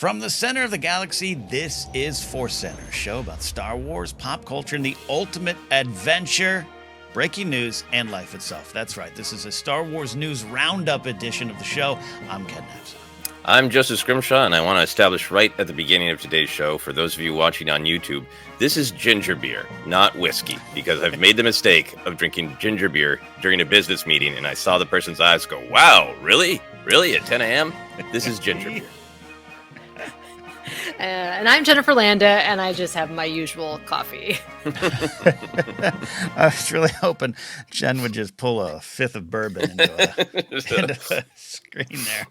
From the center of the galaxy, this is ForceCenter, a show about Star Wars, pop culture, and the ultimate adventure, breaking news, and life itself. That's right, this is a Star Wars news roundup edition of the show. I'm Ken Napzok. I'm Joseph Scrimshaw, and I want to establish right at the beginning of today's show, for those of you watching on YouTube, this is ginger beer, not whiskey, because I've made the mistake of drinking ginger beer during a business meeting, and I saw the person's eyes go, wow, really? Really? At 10 a.m.? This is ginger beer. And I'm Jennifer Landa, and I just have my usual coffee. I was really hoping Jen would just pull a fifth of bourbon into a screen there.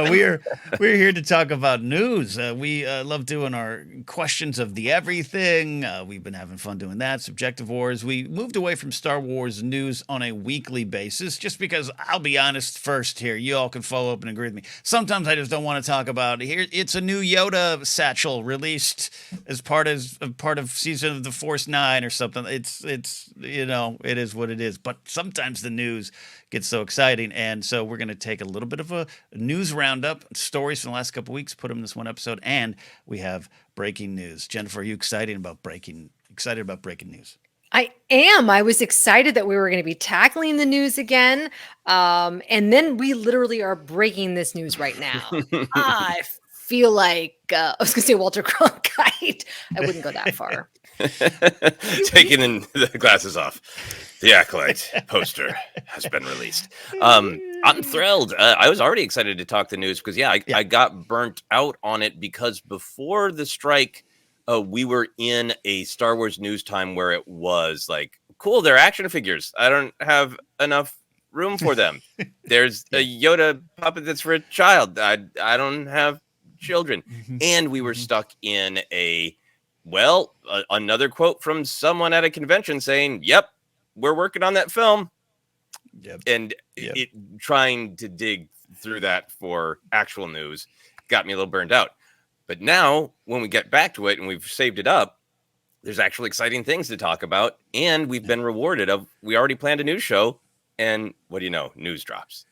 We're here to talk about news. We love doing our questions of the everything. We've been having fun doing that. Subjective Wars. We moved away from Star Wars news on a weekly basis, just because I'll be honest first here. You all can follow up and agree with me. Sometimes I just don't want to talk about it. Here. It's a new Yoda satchel released as part of Season of the Force 9 or something. It's it is what it is. But sometimes the news gets so exciting, and so we're going to take a little bit of a news roundup, stories from the last couple of weeks, put them in this one episode, and we have breaking news. Jennifer, are you excited about breaking news? I am. I was excited that we were going to be tackling the news again, and then we literally are breaking this news right now. I feel like I was going to say Walter Cronkite. I wouldn't go that far. Taking the glasses off. The Acolyte poster has been released. I'm thrilled. I was already excited to talk the news because, I got burnt out on it because before the strike, we were in a Star Wars news time where it was like, cool, they're action figures. I don't have enough room for them. There's a Yoda puppet that's for a child. I don't have children. And we were stuck in another quote from someone at a convention saying, yep, we're working on that film. Yep. And it trying to dig through that for actual news got me a little burned out. But now when we get back to it and we've saved it up, there's actually exciting things to talk about. And we've been rewarded. We already planned a news show. And what do you know? News drops.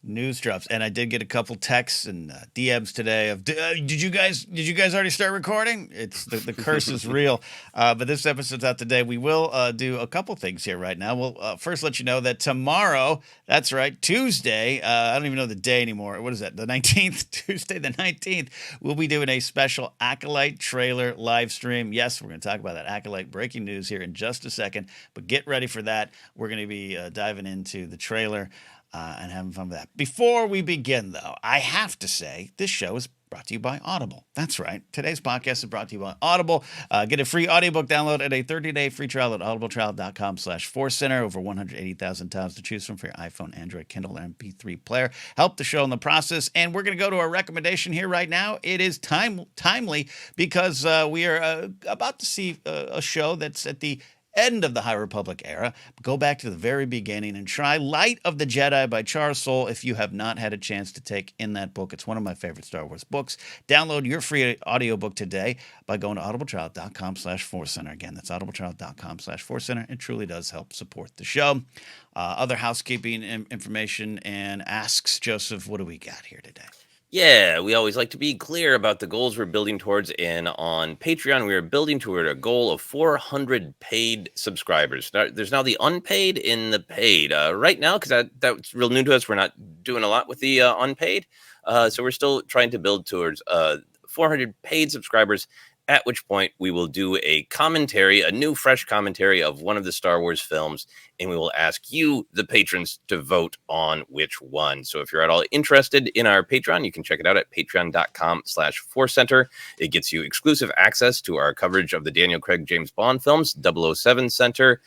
And I did get a couple texts and DMs today of did you guys already start recording? It's the curse is real. But this episode's out today. We will do a couple things here right now. We'll first let you know that tomorrow, that's right, Tuesday, I don't even know the day anymore. What is that? The 19th, Tuesday the 19th, we'll be doing a special Acolyte trailer live stream. Yes, we're going to talk about that Acolyte breaking news here in just a second, but get ready for that. We're going to be diving into the trailer and having fun with that. Before we begin, though, I have to say this show is brought to you by Audible. That's right. Today's podcast is brought to you by Audible. Get a free audiobook download and a 30-day free trial at audibletrial.com/ForceCenter. Over 180,000 titles to choose from for your iPhone, Android, Kindle, and MP3 player. Help the show in the process. And we're going to go to our recommendation here right now. It is timely because we are about to see a show that's at the end of the High Republic era. Go back to the very beginning and try Light of the Jedi by Charles Soule if you have not had a chance to take in that book. It's one of my favorite Star Wars books. Download your free audiobook today by going to audibletrial.com/ForceCenter. Again, that's audibletrial.com/ForceCenter. It truly does help support the show. Other housekeeping information and asks. Joseph, what do we got here today? Yeah, we always like to be clear about the goals we're building towards. And on Patreon, we are building toward a goal of 400 paid subscribers. There's now the unpaid and the paid. Right now, because that's real new to us, we're not doing a lot with the unpaid. So we're still trying to build towards 400 paid subscribers, at which point we will do a new fresh commentary of one of the Star Wars films, and we will ask you, the patrons, to vote on which one. So if you're at all interested in our Patreon, you can check it out at patreon.com/ForceCenter. It gets you exclusive access to our coverage of the Daniel Craig James Bond films, 007 Center.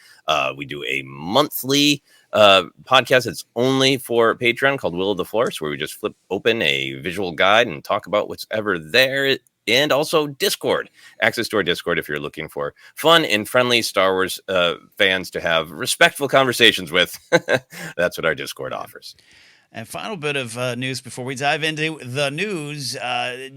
We do a monthly podcast that's only for Patreon called Will of the Force, where we just flip open a visual guide and talk about whatever there. And also Discord, access to our Discord if you're looking for fun and friendly Star Wars fans to have respectful conversations with. That's what our Discord offers. And final bit of news before we dive into the news.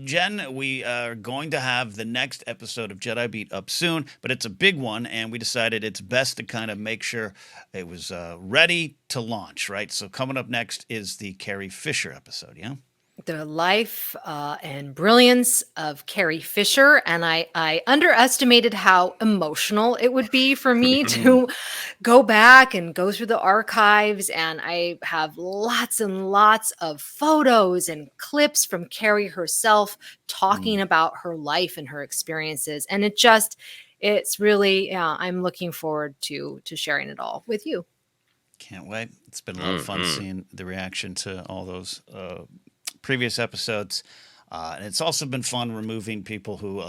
Jen, we are going to have the next episode of Jedi Beat up soon, but it's a big one, and we decided it's best to kind of make sure it was ready to launch, right? So coming up next is the Carrie Fisher episode, yeah? the life and brilliance of Carrie Fisher, and I underestimated how emotional it would be for me to go back and go through the archives, and I have lots and lots of photos and clips from Carrie herself talking about her life and her experiences, and it's really, I'm looking forward to sharing it all with you. Can't wait. It's been a lot of fun seeing the reaction to all those previous episodes. And it's also been fun removing people who,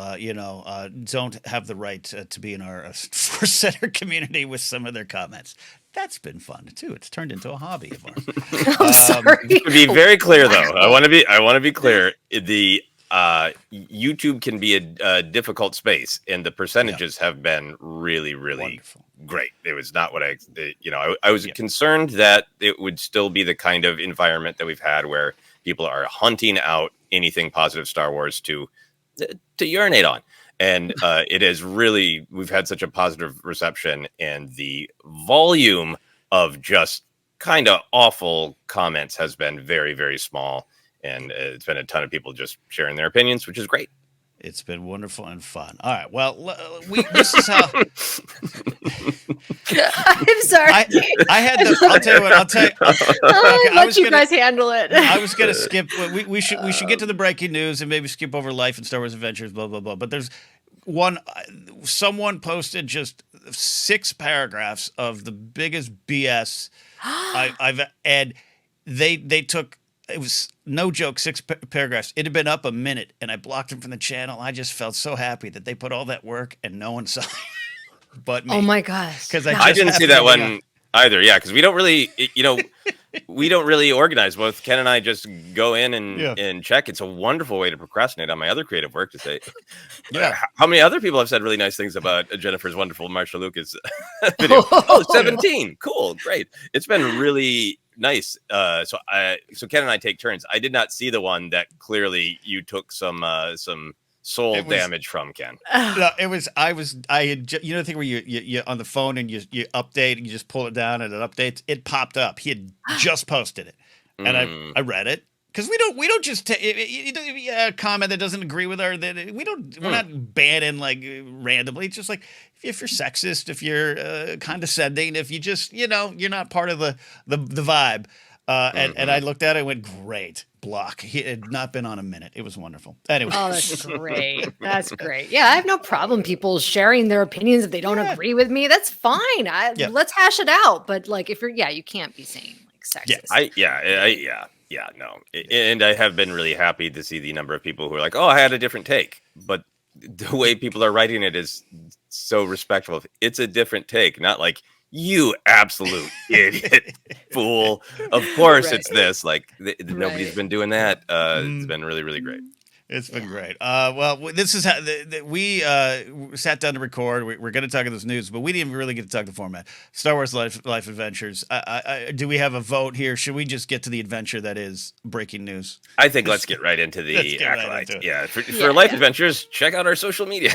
don't have the right to be in our ForceCenter community with some of their comments. That's been fun too. It's turned into a hobby of ours. I'm sorry. To be very clear, though, I want to be clear. The YouTube can be a difficult space, and the percentages have been really, really Wonderful. Great. It was not what I was concerned that it would still be the kind of environment that we've had where people are hunting out anything positive Star Wars to urinate on. And it is really, we've had such a positive reception, and the volume of just kind of awful comments has been very, very small. And it's been a ton of people just sharing their opinions, which is great. It's been wonderful and fun. All right. Well, this is how. I'm sorry. I had the. I'll tell you what. Okay, let you guys handle it. I was gonna skip. We should get to the breaking news and maybe skip over life and Star Wars Adventures. Blah blah blah. But there's one. Someone posted just 6 paragraphs of the biggest BS I've and they took. It was no joke, 6 paragraphs. It had been up a minute, and I blocked him from the channel. I just felt so happy that they put all that work and no one saw it but me. Oh my gosh! Because I didn't see that one either. Yeah, because we don't really, we don't really organize. Both Ken and I just go in and check. It's a wonderful way to procrastinate on my other creative work. To say, how many other people have said really nice things about Jennifer's wonderful Marsha Lucas video? 17, cool, great. It's been really nice. So Ken and I take turns. I did not see the one that clearly you took some soul damage from, Ken. No, I had the thing where you on the phone and you update and you just pull it down and it updates. It popped up. He had just posted it, and I read it. Because we don't just a comment that doesn't agree with we're not banning like randomly. It's just like if you're sexist, if you're condescending, if you just you're not part of the vibe. And I looked at it and went, great, block. He had not been on a minute. It was wonderful. Anyway. Oh, that's great. That's great. Yeah, I have no problem people sharing their opinions if they don't agree with me. That's fine. Let's hash it out. But like if you can't be saying like sexist. Yeah, no. And I have been really happy to see the number of people who are like, oh, I had a different take. But the way people are writing it is so respectful. It's a different take, not like, you absolute idiot fool. Of course it's this. Like, nobody's been doing that. It's been really, really great. It's been great. Well, this is how we sat down to record. We're going to talk about this news, but we didn't even really get to talk the format. Star Wars Life Adventures. Do we have a vote here? Should we just get to the adventure that is breaking news? I think let's get right into the Acolyte. For Life Adventures, check out our social media.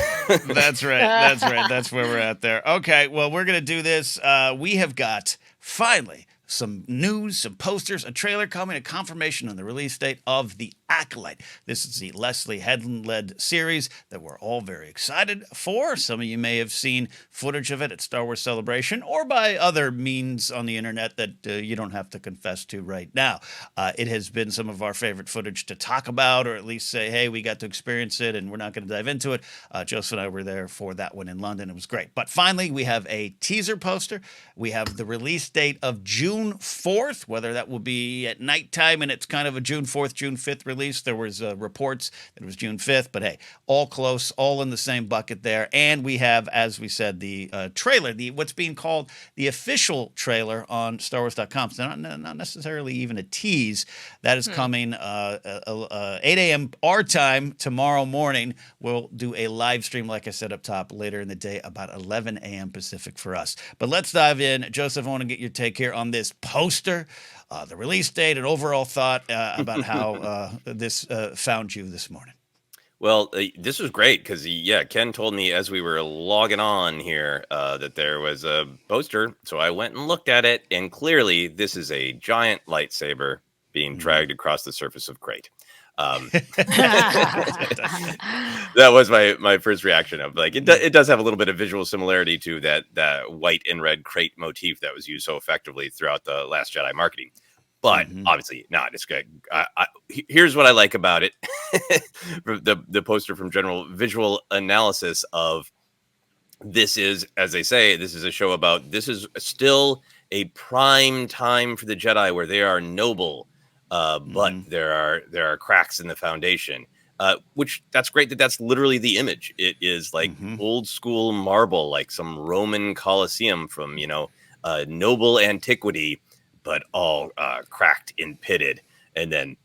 That's right. That's right. That's where we're at there. Okay, well, we're going to do this. We have got, finally, some news, some posters, a trailer coming, a confirmation on the release date of The Acolyte. This is the Leslie Headland-led series that we're all very excited for. Some of you may have seen footage of it at Star Wars Celebration or by other means on the internet that you don't have to confess to right now. It has been some of our favorite footage to talk about, or at least say, hey, we got to experience it and we're not going to dive into it. Joseph and I were there for that one in London. It was great. But finally, we have a teaser poster. We have the release date of June 4th, whether that will be at nighttime and it's kind of a June 4th, June 5th release. There was reports that it was June 5th, but hey, all close, all in the same bucket there. And we have, as we said, the trailer, what's being called the official trailer on StarWars.com. So not necessarily even a tease. That is coming 8 a.m. our time tomorrow morning. We'll do a live stream, like I said up top, later in the day, about 11 a.m. Pacific for us. But let's dive in. Joseph, I want to get your take here on this poster, the release date, and overall thought about how this found you this morning. Well, this was great because, Ken told me as we were logging on here that there was a poster. So I went and looked at it, and clearly this is a giant lightsaber being dragged across the surface of crate. Mm. That was my first reaction of like it does have a little bit of visual similarity to that white and red crate motif that was used so effectively throughout the Last Jedi marketing. But obviously not. It's good. Here's what I like about it: the poster from General Visual Analysis of this is, as they say, this is a show about this is still a prime time for the Jedi where they are noble. But there are cracks in the foundation, which that's great that's literally the image. It is like old school marble, like some Roman Colosseum from, noble antiquity, but all cracked and pitted. And then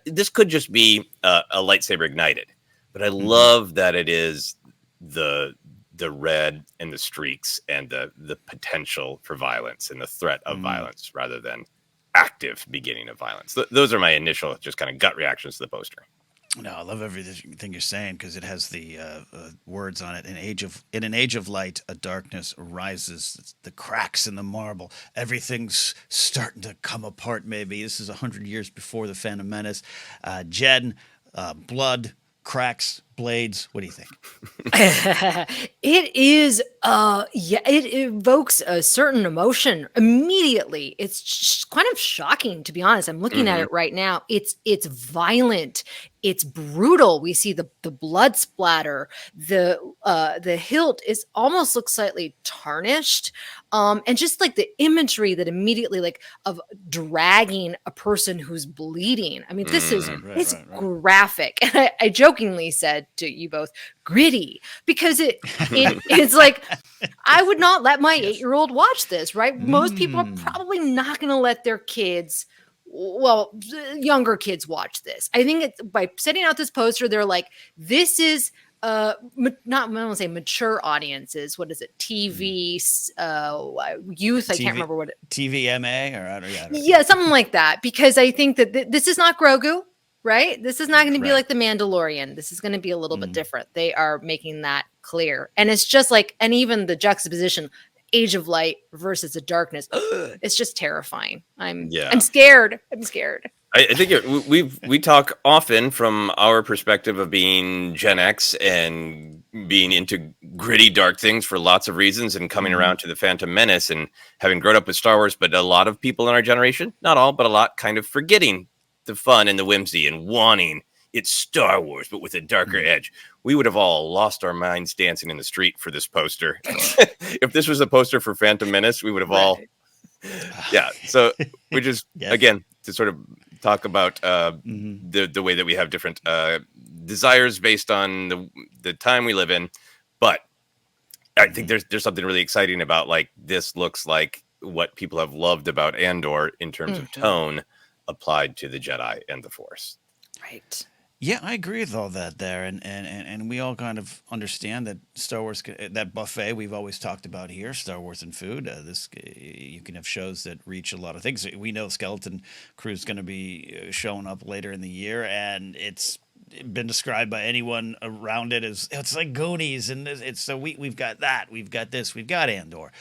this could just be a lightsaber ignited, but I love that it is the red and the streaks and the potential for violence and the threat of violence rather than active beginning of violence. Those are my initial just kind of gut reactions to the poster. No, I love everything you're saying because it has the words on it. In an age of light, a darkness arises. It's the cracks in the marble. Everything's starting to come apart. Maybe this is 100 years before the Phantom Menace. Jen, blood, cracks, blades. What do you think? It is, it evokes a certain emotion immediately. It's just kind of shocking, to be honest. I'm looking at it right now. It's violent. It's brutal. We see the blood splatter. The hilt almost looks slightly tarnished. And just like the imagery that immediately like of dragging a person who's bleeding. I mean, this is graphic. And I jokingly said to you both, gritty, because it's like I would not let my 8-year-old watch this, right? Most people are probably not going to let their kids, younger kids, watch this. I think it's by setting out this poster, they're like, this is not, I don't want to say mature audiences. What is it? TV, youth. I can't remember what TVMA or I don't know. Yeah, something like that. Because I think that this is not Grogu. Right? This is not going to be like The Mandalorian. This is going to be a little bit different. They are making that clear. And it's just like, and even the juxtaposition, Age of Light versus the darkness, it's just terrifying. I'm scared. I'm scared. I think we talk often from our perspective of being Gen X and being into gritty, dark things for lots of reasons and coming around to the Phantom Menace and having grown up with Star Wars. But a lot of people in our generation, not all, but a lot, kind of forgetting the fun and the whimsy and wanting it's Star Wars, but with a darker edge. We would have all lost our minds dancing in the street for this poster. If this was a poster for Phantom Menace, we would have all, So we just, again, to sort of talk about the way that we have different desires based on the time we live in. But I think there's something really exciting about like, this looks like what people have loved about Andor in terms of tone applied to the Jedi and the Force. Right. Yeah, I agree with all that there, and we all kind of understand that Star Wars, that buffet we've always talked about here, Star Wars and food. You can have shows that reach a lot of things. We know Skeleton Crew is going to be showing up later in the year, and it's been described by anyone around it as it's like Goonies, and we've got that, we've got this, we've got Andor.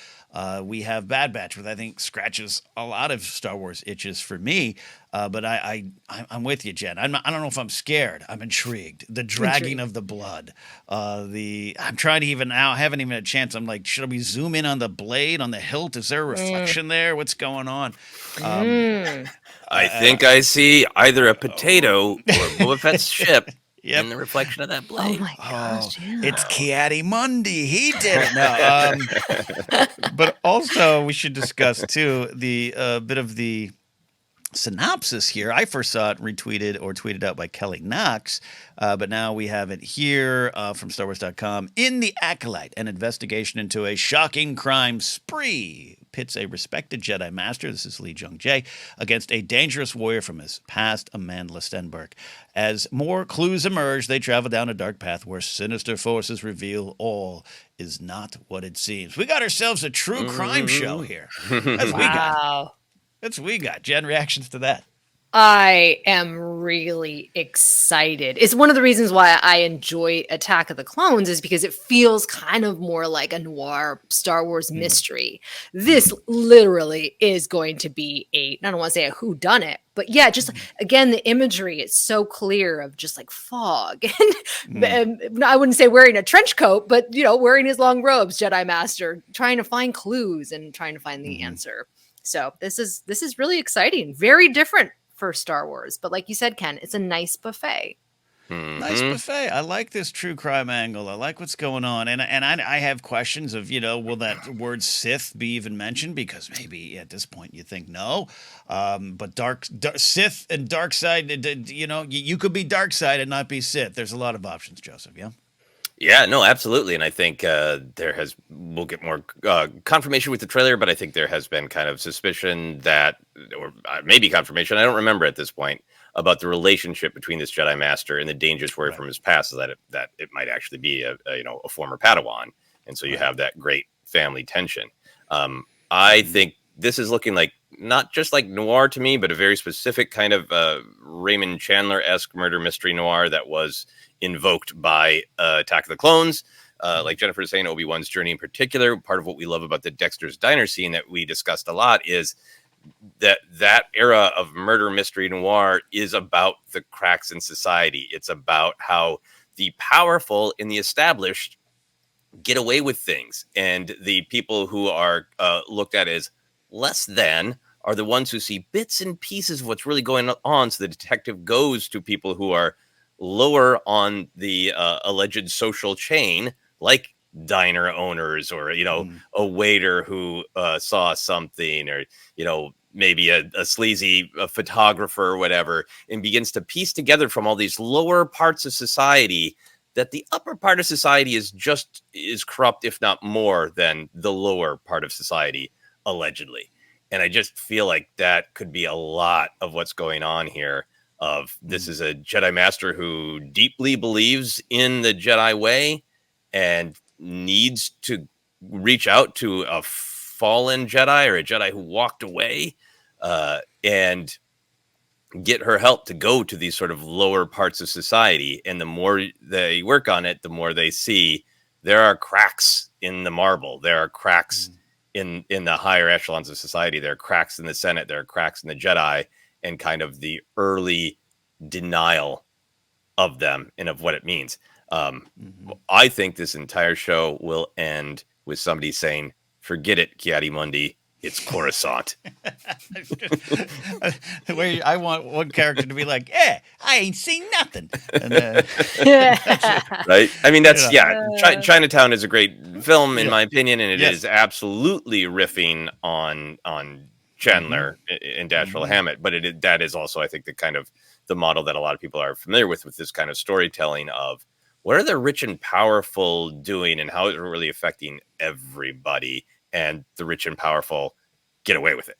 We have Bad Batch, which I think scratches a lot of Star Wars itches for me. But I'm with you, Jen. I don't know if I'm scared. I'm intrigued. The dragging of the blood. I'm trying to even now. I haven't even had a chance. I'm like, should we zoom in on the blade, on the hilt? Is there a reflection there? What's going on? I think I see either a potato or Boba Fett's ship. In the reflection of that blade. Oh my gosh! It's Ki-Adi-Mundi. He did it. No, but also we should discuss too the bit of the synopsis here. I first saw it retweeted or tweeted out by Kelly Knox, but now we have it here from StarWars.com. In the Acolyte, an investigation into a shocking crime spree pits a respected Jedi Master, this is Lee Jung-jae, against a dangerous warrior from his past, Amandla Stenberg. As more clues emerge, they travel down a dark path where sinister forces reveal all is not what it seems. We got ourselves a true crime show here. That's what we got. Jen, reactions to that? I am really excited. It's one of the reasons why I enjoy Attack of the Clones is because it feels kind of more like a noir Star Wars mystery. This literally is going to be I don't want to say a whodunit, but yeah, just again, the imagery is so clear of just like fog. And I wouldn't say wearing a trench coat, but wearing his long robes, Jedi Master, trying to find clues and trying to find the answer. So this is really exciting. Very different for Star Wars, but like you said, Ken, it's a nice buffet. Nice buffet. I like this true crime angle. I like what's going on, and I have questions of will that word Sith be even mentioned? Because maybe at this point you think no, but dark Sith and dark side. You could be dark side and not be Sith. There's a lot of options, Joseph. Yeah. Yeah, no, absolutely. And I think we'll get more confirmation with the trailer, but I think there has been kind of suspicion that, or maybe confirmation, I don't remember at this point, about the relationship between this Jedi Master and the dangers for from his past, so that it might actually be a former Padawan. And so you have that great family tension. I think this is looking like not just like noir to me, but a very specific kind of Raymond Chandler-esque murder mystery noir that was invoked by Attack of the Clones. Like Jennifer is saying, Obi-Wan's journey in particular. Part of what we love about the Dexter's Diner scene that we discussed a lot is that era of murder mystery noir is about the cracks in society. It's about how the powerful and the established get away with things, and the people who are looked at as less than are the ones who see bits and pieces of what's really going on. So the detective goes to people who are lower on the alleged social chain, like diner owners, or a waiter who saw something, or maybe a sleazy photographer or whatever, and begins to piece together from all these lower parts of society that the upper part of society is corrupt, if not more than the lower part of society, allegedly. And I just feel like that could be a lot of what's going on here. This is a Jedi Master who deeply believes in the Jedi way and needs to reach out to a fallen Jedi, or a Jedi who walked away, and get her help to go to these sort of lower parts of society. And the more they work on it, the more they see there are cracks in the marble. There are cracks in the higher echelons of society. There are cracks in the Senate. There are cracks in the Jedi, and kind of the early denial of them and of what it means. I think this entire show will end with somebody saying, "Forget it, Kiadi Mundi. It's Coruscant." I want one character to be like, I ain't seen nothing. And, right? I mean, that's, Chinatown is a great film, in my opinion, and it is absolutely riffing on Chandler and Dashiell Hammett. But that is also, I think, the kind of the model that a lot of people are familiar with this kind of storytelling of what are the rich and powerful doing, and how is it really affecting everybody, and the rich and powerful get away with it.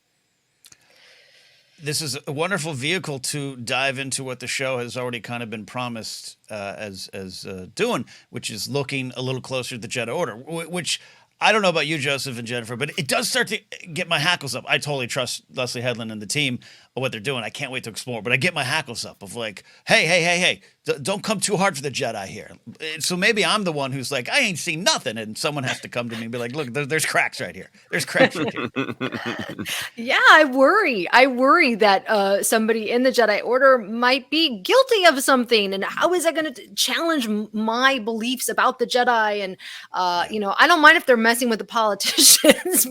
This is a wonderful vehicle to dive into what the show has already kind of been promised as doing, which is looking a little closer to the Jedi Order, which I don't know about you, Joseph and Jennifer, but it does start to get my hackles up. I totally trust Leslie Headland and the team of what they're doing. I can't wait to explore, but I get my hackles up of like, hey, don't come too hard for the Jedi here. So maybe I'm the one who's like, I ain't seen nothing, and someone has to come to me and be like, look, there's cracks right here. There's cracks right here. Yeah, I worry that somebody in the Jedi Order might be guilty of something, and how is that going to challenge my beliefs about the Jedi? And I don't mind if they're messing with the politicians,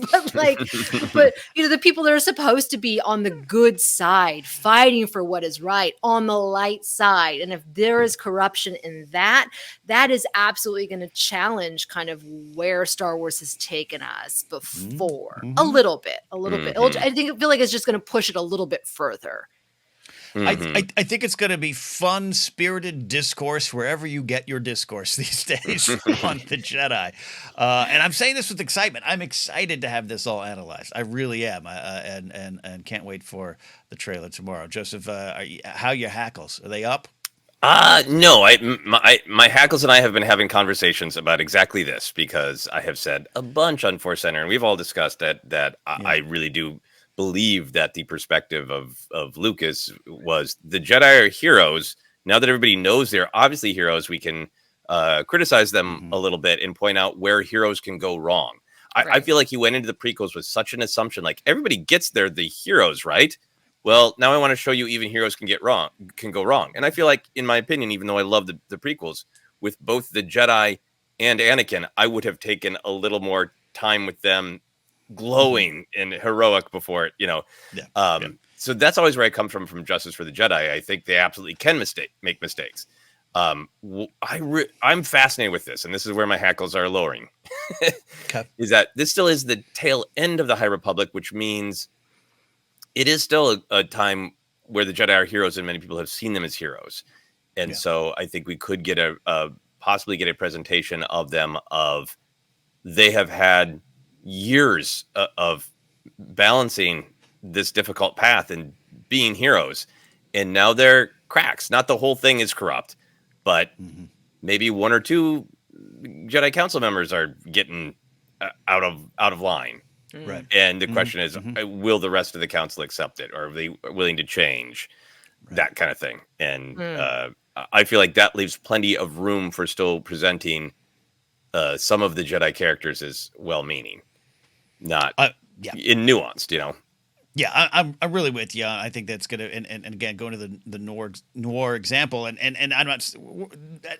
but the people that are supposed to be on the good side, fighting for what is right, on the light side, and if there is corruption in that is absolutely going to challenge kind of where Star Wars has taken us before. A little bit. I feel like it's just going to push it a little bit further. I think it's going to be fun, spirited discourse wherever you get your discourse these days on the Jedi. And I'm saying this with excitement. I'm excited to have this all analyzed. I really am. And can't wait for the trailer tomorrow. Joseph, how are your hackles? Are they up? No, my hackles and I have been having conversations about exactly this, because I have said a bunch on ForceCenter, and we've all discussed that I really do believe that the perspective of Lucas was the Jedi are heroes. Now that everybody knows they're obviously heroes, we can criticize them a little bit and point out where heroes can go wrong. I feel like he went into the prequels with such an assumption, like everybody gets there, the heroes, right? Well, now I want to show you even heroes can go wrong. And I feel like, in my opinion, even though I love the prequels, with both the Jedi and Anakin, I would have taken a little more time with them glowing and heroic before it, So that's always where I come from Justice for the Jedi. I think they absolutely can make mistakes. I'm fascinated with this, and this is where my hackles are lowering. Okay. Is that this still is the tail end of the High Republic, which means it is still a time where the Jedi are heroes, and many people have seen them as heroes. And so I think we could get possibly get a presentation of them of they have had years of balancing this difficult path and being heroes, and now they're cracks. Not the whole thing is corrupt, but maybe one or two Jedi Council members are getting out of line. Right. And the question is, will the rest of the council accept it, or are they willing to change? That kind of thing. And I feel like that leaves plenty of room for still presenting some of the Jedi characters as well-meaning, not in nuanced, Yeah, I'm really with you. I think that's gonna and again going to the noir example and I'm not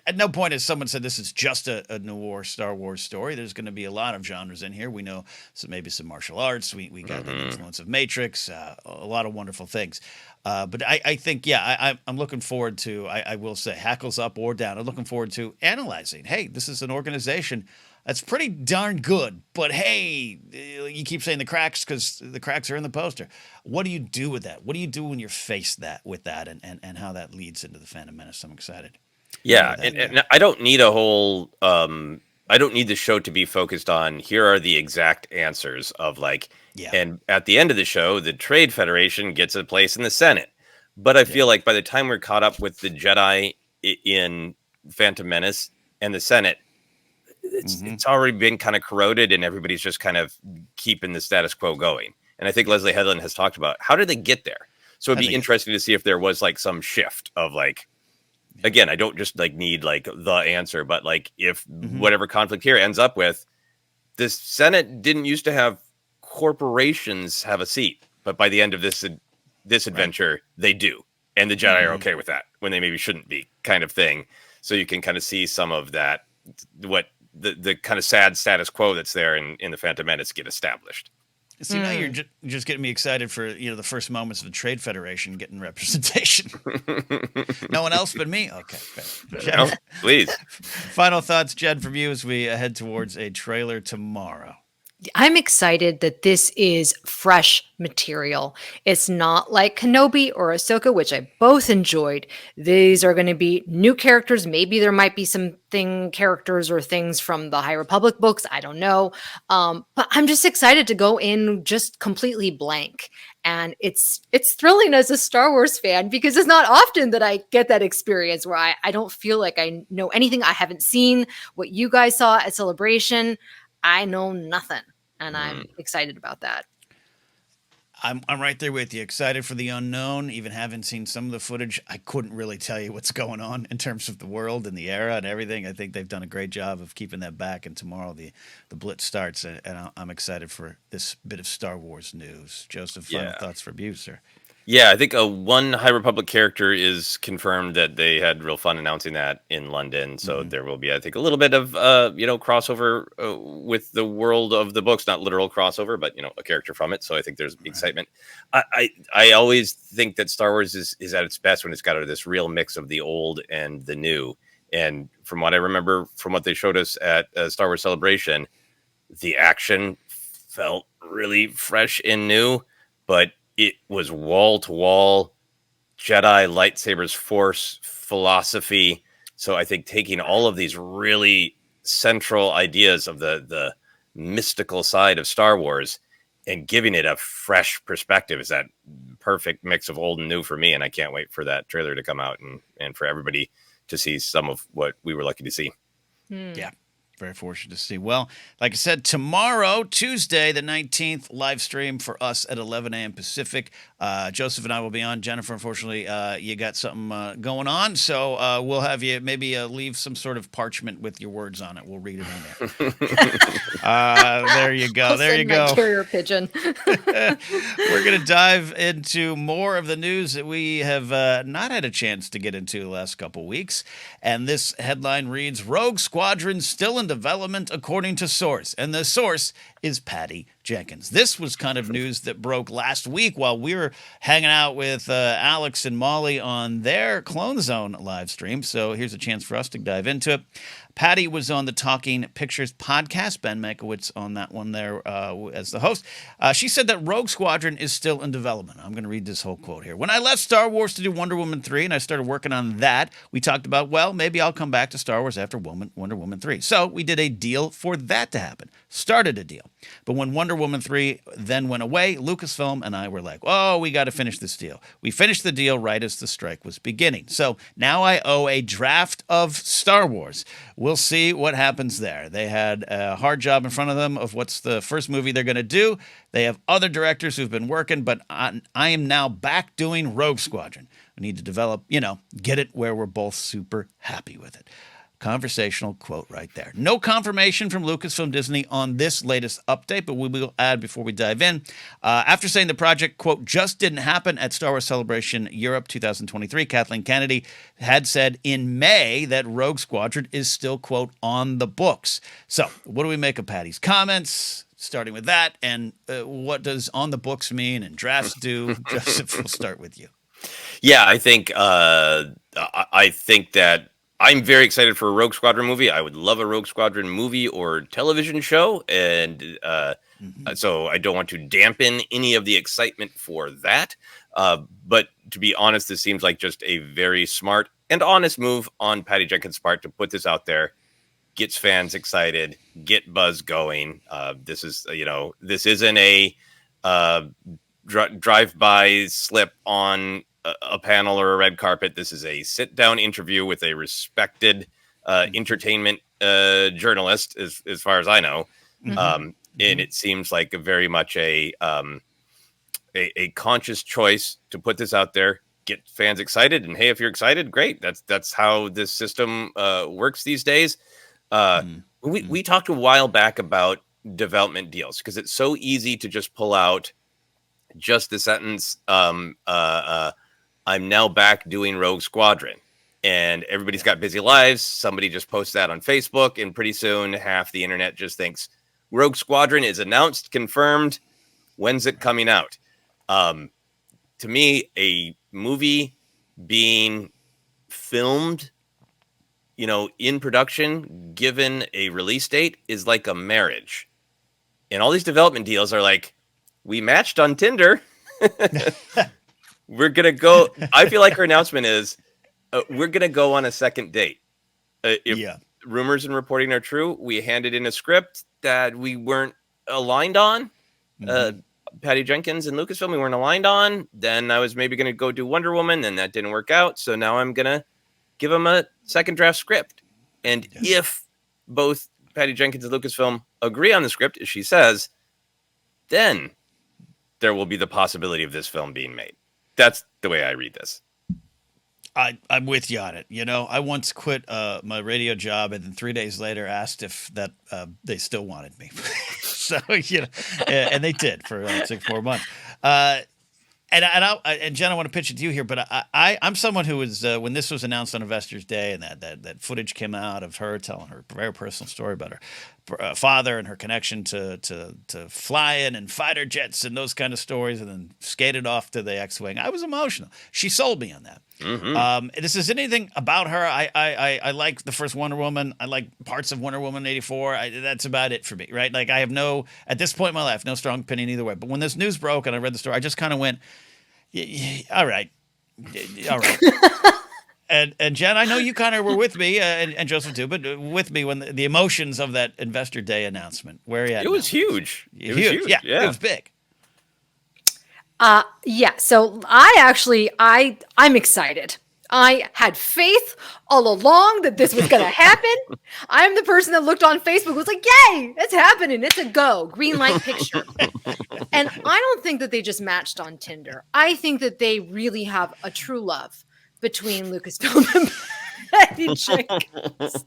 at no point has someone said this is just a noir Star Wars story. There's going to be a lot of genres in here. We know maybe some martial arts. We got the influence of Matrix. A lot of wonderful things. But I think I'm looking forward to. I will say hackles up or down. I'm looking forward to analyzing. Hey, this is an organization that's pretty darn good, but hey, you keep saying the cracks because the cracks are in the poster. What do you do with that? What do you do when you're faced with that and how that leads into the Phantom Menace? I'm excited. Yeah, and I don't need a whole. I don't need the show to be focused on. Here are the exact answers of and at the end of the show, the Trade Federation gets a place in the Senate. But I feel like by the time we're caught up with the Jedi in Phantom Menace and the Senate, it's already been kind of corroded, and everybody's just kind of keeping the status quo going. And I think Leslie Headland has talked about how did they get there. So it'd be interesting to see if there was some shift of again, I don't just need the answer, but if whatever conflict here ends up with the Senate didn't used to have corporations have a seat, but by the end of this adventure, they do. And the Jedi are okay with that when they maybe shouldn't be, kind of thing. So you can kind of see some of that, what the kind of sad status quo that's there in the Phantom Menace get established. See, now you're just getting me excited for the first moments of the Trade Federation getting representation. No one else but me? Okay. No, please. Final thoughts, Jed, from you as we head towards a trailer tomorrow. I'm excited that this is fresh material. It's not like Kenobi or Ahsoka, which I both enjoyed. These are going to be new characters. Maybe there might be some characters or things from the High Republic books. I don't know. But I'm just excited to go in just completely blank. And it's thrilling as a Star Wars fan because it's not often that I get that experience where I don't feel like I know anything. I haven't seen what you guys saw at Celebration. I know nothing, and I'm excited about that. I'm right there with you. Excited for the unknown. Even having seen some of the footage, I couldn't really tell you what's going on in terms of the world and the era and everything. I think they've done a great job of keeping that back. And tomorrow the Blitz starts, and I'm excited for this bit of Star Wars news. Joseph, final thoughts from you, sir? Yeah, I think one High Republic character is confirmed that they had real fun announcing that in London. So there will be, I think, a little bit of crossover with the world of the books, not literal crossover, but a character from it. So I think there's excitement. I always think that Star Wars is at its best when it's got this real mix of the old and the new. And from what I remember, from what they showed us at Star Wars Celebration, the action felt really fresh and new, but it was wall-to-wall Jedi lightsabers Force philosophy. So I think taking all of these really central ideas of the mystical side of Star Wars and giving it a fresh perspective is that perfect mix of old and new for me. And I can't wait for that trailer to come out and for everybody to see some of what we were lucky to see. Yeah. Very fortunate to see. Well, like I said, tomorrow, Tuesday, the 19th, live stream for us at 11 a.m. Pacific. Joseph and I will be on. Jennifer, unfortunately, you got something going on, so we'll have you maybe leave some sort of parchment with your words on it. We'll read it on there. There you go. I'll there you send go. my carrier pigeon. We're going to dive into more of the news that we have not had a chance to get into the last couple weeks. And this headline reads, Rogue Squadron still in development according to source. And the source is Patty Jenkins. This was kind of news that broke last week while we were hanging out with Alex and Molly on their Clone Zone live stream. So here's a chance for us to dive into it. Patty was on the Talking Pictures podcast. Ben Mankiewicz on that one there as the host. She said that Rogue Squadron is still in development. I'm going to read this whole quote here. When I left Star Wars to do Wonder Woman 3 and I started working on that, we talked about, well, maybe I'll come back to Star Wars after Wonder Woman 3. So we did a deal for that to happen. Started a deal. But when Wonder Woman 3 then went away, Lucasfilm and I were like, oh, we got to finish this deal. We finished the deal right as the strike was beginning. So now I owe a draft of Star Wars. We'll see what happens there. They had a hard job in front of them of what's the first movie they're going to do. They have other directors who've been working, but I am now back doing Rogue Squadron. We need to develop, get it where we're both super happy with it. Conversational quote right there. No confirmation from Lucasfilm Disney on this latest update, but we will add before we dive in. After saying the project, quote, just didn't happen at Star Wars Celebration Europe 2023, Kathleen Kennedy had said in May that Rogue Squadron is still, quote, on the books. So what do we make of Patty's comments? Starting with that, and what does on the books mean and drafts do? Joseph, we'll start with you. Yeah, I think that I'm very excited for a Rogue Squadron movie. I would love a Rogue Squadron movie or television show, and so I don't want to dampen any of the excitement for that. But to be honest, this seems like just a very smart and honest move on Patty Jenkins' part to put this out there, gets fans excited, get buzz going. This isn't a drive-by slip on a panel or a red carpet. This is a sit-down interview with a respected entertainment journalist, as far as I know. And it seems like very much a conscious choice to put this out there, get fans excited. And hey, if you're excited, great. That's how this system works these days. We talked a while back about development deals because it's so easy to just pull out just the sentence, I'm now back doing Rogue Squadron, and everybody's got busy lives. Somebody just posts that on Facebook, and pretty soon half the internet just thinks Rogue Squadron is announced, confirmed. When's it coming out? To me, a movie being filmed, in production, given a release date, is like a marriage. And all these development deals are like, we matched on Tinder. We're going to go. I feel like her announcement is we're going to go on a second date. If rumors and reporting are true, we handed in a script that we weren't aligned on. Patty Jenkins and Lucasfilm, we weren't aligned on. Then I was maybe going to go do Wonder Woman, and that didn't work out. So now I'm going to give them a second draft script. And if both Patty Jenkins and Lucasfilm agree on the script, as she says, then there will be the possibility of this film being made. That's the way I read this. I'm with you on it. I once quit my radio job and then 3 days later asked if that they still wanted me. So, and they did for like 6 more months. And Jen, I want to pitch it to you here, but I'm someone who was when this was announced on Investors Day and that footage came out of her telling her very personal story about her father and her connection to flying and fighter jets and those kind of stories, and then skated off to the X-wing. I was emotional. She sold me on that. This is anything about her. I like the first Wonder Woman. I like parts of Wonder Woman 84. That's about it for me, right? Like I have at this point in my life, no strong opinion either way. But when this news broke and I read the story, I just kind of went, all right. And Jen, I know you kind of were with me, and Joseph too, but with me when the emotions of that Investor Day announcement. Where are you at? It was huge. It was huge. Yeah, it was big. So I'm excited. I had faith all along that this was going to happen. I'm the person that looked on Facebook was like, yay, it's happening. It's a go. Green light picture. And I don't think that they just matched on Tinder. I think that they really have a true love between Lucasfilm and Patty Jenkins.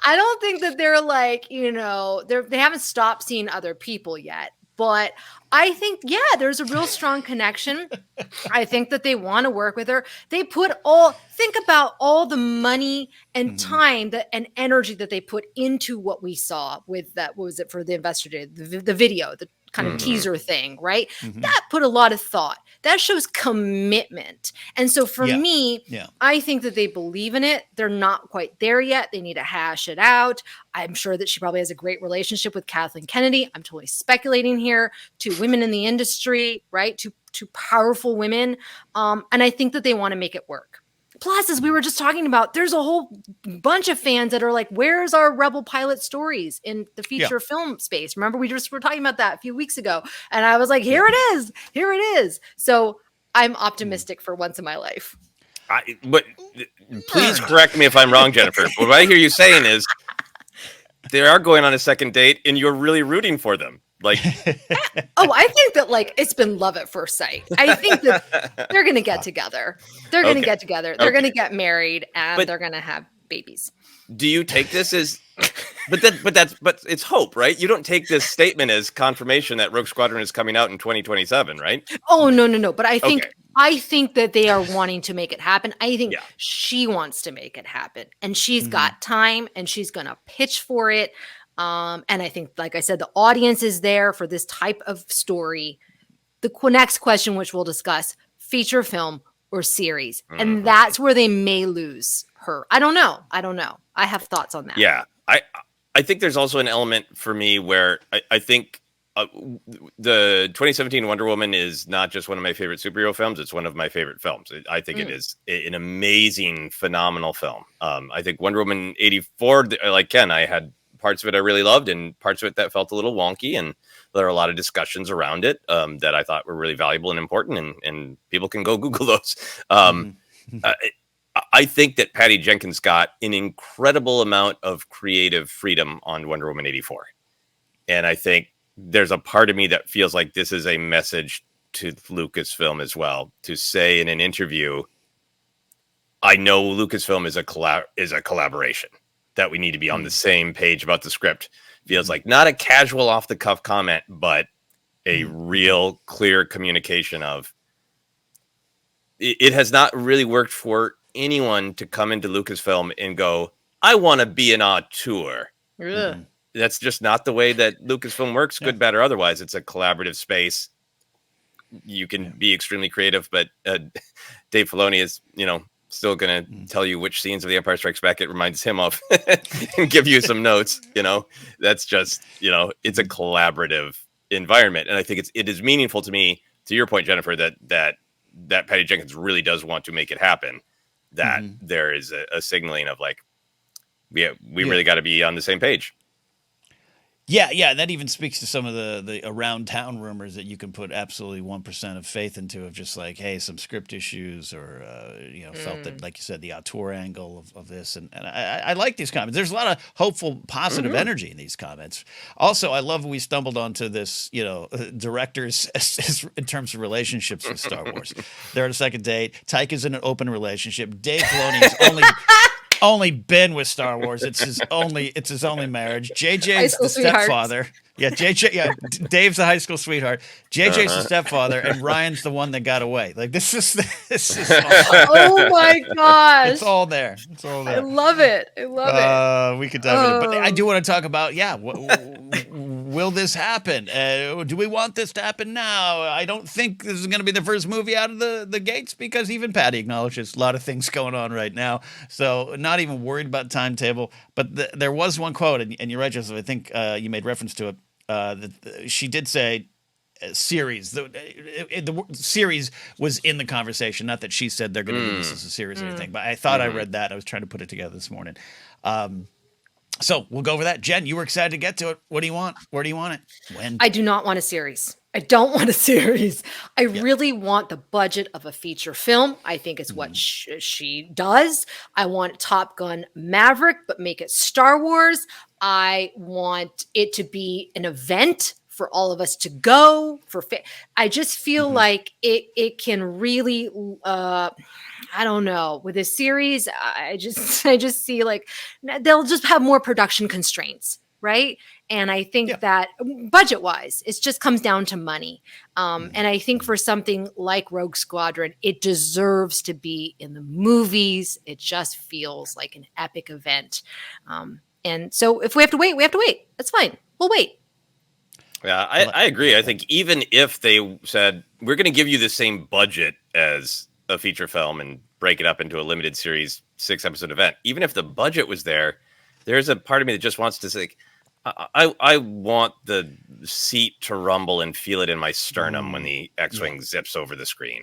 I don't think that they're like, they haven't stopped seeing other people yet. But I think, there's a real strong connection. I think that they want to work with her. They think about all the money and time and energy that they put into what we saw with that. What was it for the Investor Day? The video, the kind of teaser thing, right? That put a lot of thought. That shows commitment. And so for me, I think that they believe in it. They're not quite there yet. They need to hash it out. I'm sure that she probably has a great relationship with Kathleen Kennedy. I'm totally speculating here. 2 women in the industry, right? Two powerful women. And I think that they want to make it work. Plus, as we were just talking about, there's a whole bunch of fans that are like, where's our Rebel pilot stories in the feature film space? Remember, we just were talking about that a few weeks ago. And I was like, here it is. Here it is. So I'm optimistic for once in my life. But please correct me if I'm wrong, Jennifer. What I hear you saying is they are going on a second date and you're really rooting for them. Like, I think that it's been love at first sight. I think that they're going to get together. They're going to get together. They're going to get married, and they're going to have babies. Do you take this as? But it's hope, right? You don't take this statement as confirmation that Rogue Squadron is coming out in 2027, right? Oh no! But I think that they are wanting to make it happen. I think she wants to make it happen, and she's got time, and she's going to pitch for it. And I think, like I said, the audience is there for this type of story. The next question, which we'll discuss, feature film or series. And that's where they may lose her. I don't know. I have thoughts on that. Yeah. I think there's also an element for me where I think the 2017 Wonder Woman is not just one of my favorite superhero films. It's one of my favorite films. I think it is an amazing, phenomenal film. I think Wonder Woman 84, like Ken, I had parts of it I really loved and parts of it that felt a little wonky. And there are a lot of discussions around it that I thought were really valuable and important. And people can go Google those. I think that Patty Jenkins got an incredible amount of creative freedom on Wonder Woman 84. And I think there's a part of me that feels like this is a message to Lucasfilm as well, to say in an interview, I know Lucasfilm is a collaboration, that we need to be on the same page about the script. Feels like not a casual off the cuff comment, but a real clear communication of it has not really worked for anyone to come into Lucasfilm and go, I want to be an auteur. That's just not the way that Lucasfilm works, good, bad, or otherwise. It's a collaborative space. You can be extremely creative, but Dave Filoni is, still going to tell you which scenes of The Empire Strikes Back it reminds him of and give you some notes. That's just, it's a collaborative environment. And I think it is meaningful to me, to your point, Jennifer, that Patty Jenkins really does want to make it happen, that there is a signaling of like, we really got to be on the same page. Yeah, that even speaks to some of the around town rumors that you can put absolutely 1% of faith into, of just like, hey, some script issues, or felt that, like you said, the auteur angle of this, and I like these comments. There's a lot of hopeful, positive energy in these comments. Also, I love we stumbled onto this, directors in terms of relationships with Star Wars. They're on a second date. Taika's in an open relationship. Dave Filoni is only been with Star Wars. It's his only marriage. JJ's the stepfather. Yeah, Dave's the high school sweetheart. JJ's the stepfather, and Ryan's the one that got away. Like this is oh my gosh. It's all there. I love it. We could dive into it. But I do want to talk about, will this happen? Do we want this to happen now? I don't think this is going to be the first movie out of the gates, because even Patty acknowledges a lot of things going on right now. So not even worried about timetable. But there was one quote, and you're right, Joseph, I think you made reference to it. She did say series. The series was in the conversation. Not that she said they're going to do this as a series or anything, but I thought I read that. I was trying to put it together this morning. So we'll go over that. Jen, you were excited to get to it. What do you want? Where do you want it? When? I do not want a series. I don't want a series. I really want the budget of a feature film. I think it's what she does. I want Top Gun Maverick, but make it Star Wars. I want it to be an event for all of us to go. I just feel like it can really. I don't know. With a series, I just see like they'll just have more production constraints, right? And I think that budget-wise, it just comes down to money. And I think for something like Rogue Squadron, it deserves to be in the movies. It just feels like an epic event. And so if we have to wait, we have to wait. That's fine. We'll wait. Yeah, I agree. I think even if they said, we're going to give you the same budget as a feature film and break it up into a limited series 6-episode event, even if the budget was there's a part of me that just wants to say, I want the seat to rumble and feel it in my sternum when the X-Wing zips over the screen.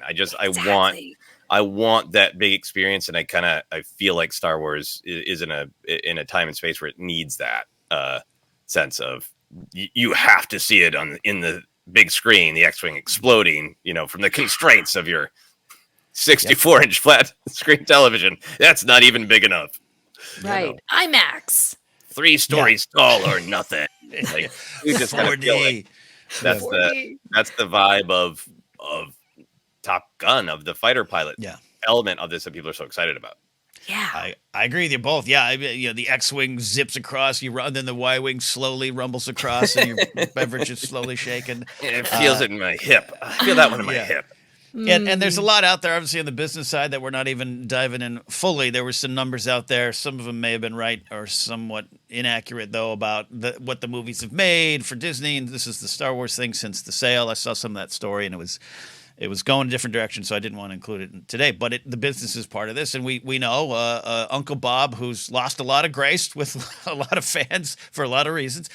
I want that big experience, and I feel like Star Wars is in a time and space where it needs that sense of you have to see it in the big screen, the X-Wing exploding, from the constraints of your 64-inch flat screen television. That's not even big enough. Right. IMAX. 3 stories tall or nothing. Like, you just kind of feel it. That's the vibe of Top Gun, of the fighter pilot element of this that people are so excited about. Yeah, I agree with you both. Yeah, the X-wing zips across, you run, then the Y-wing slowly rumbles across, and your beverage is slowly shaken. And it feels it in my hip. I feel that one in my hip. And there's a lot out there, obviously, on the business side that we're not even diving in fully. There were some numbers out there. Some of them may have been right or somewhat inaccurate, though, about what the movies have made for Disney. And this is the Star Wars thing since the sale. I saw some of that story, and it was going a different direction, so I didn't want to include it today. But the business is part of this, and we know Uncle Bob, who's lost a lot of grace with a lot of fans for a lot of reasons.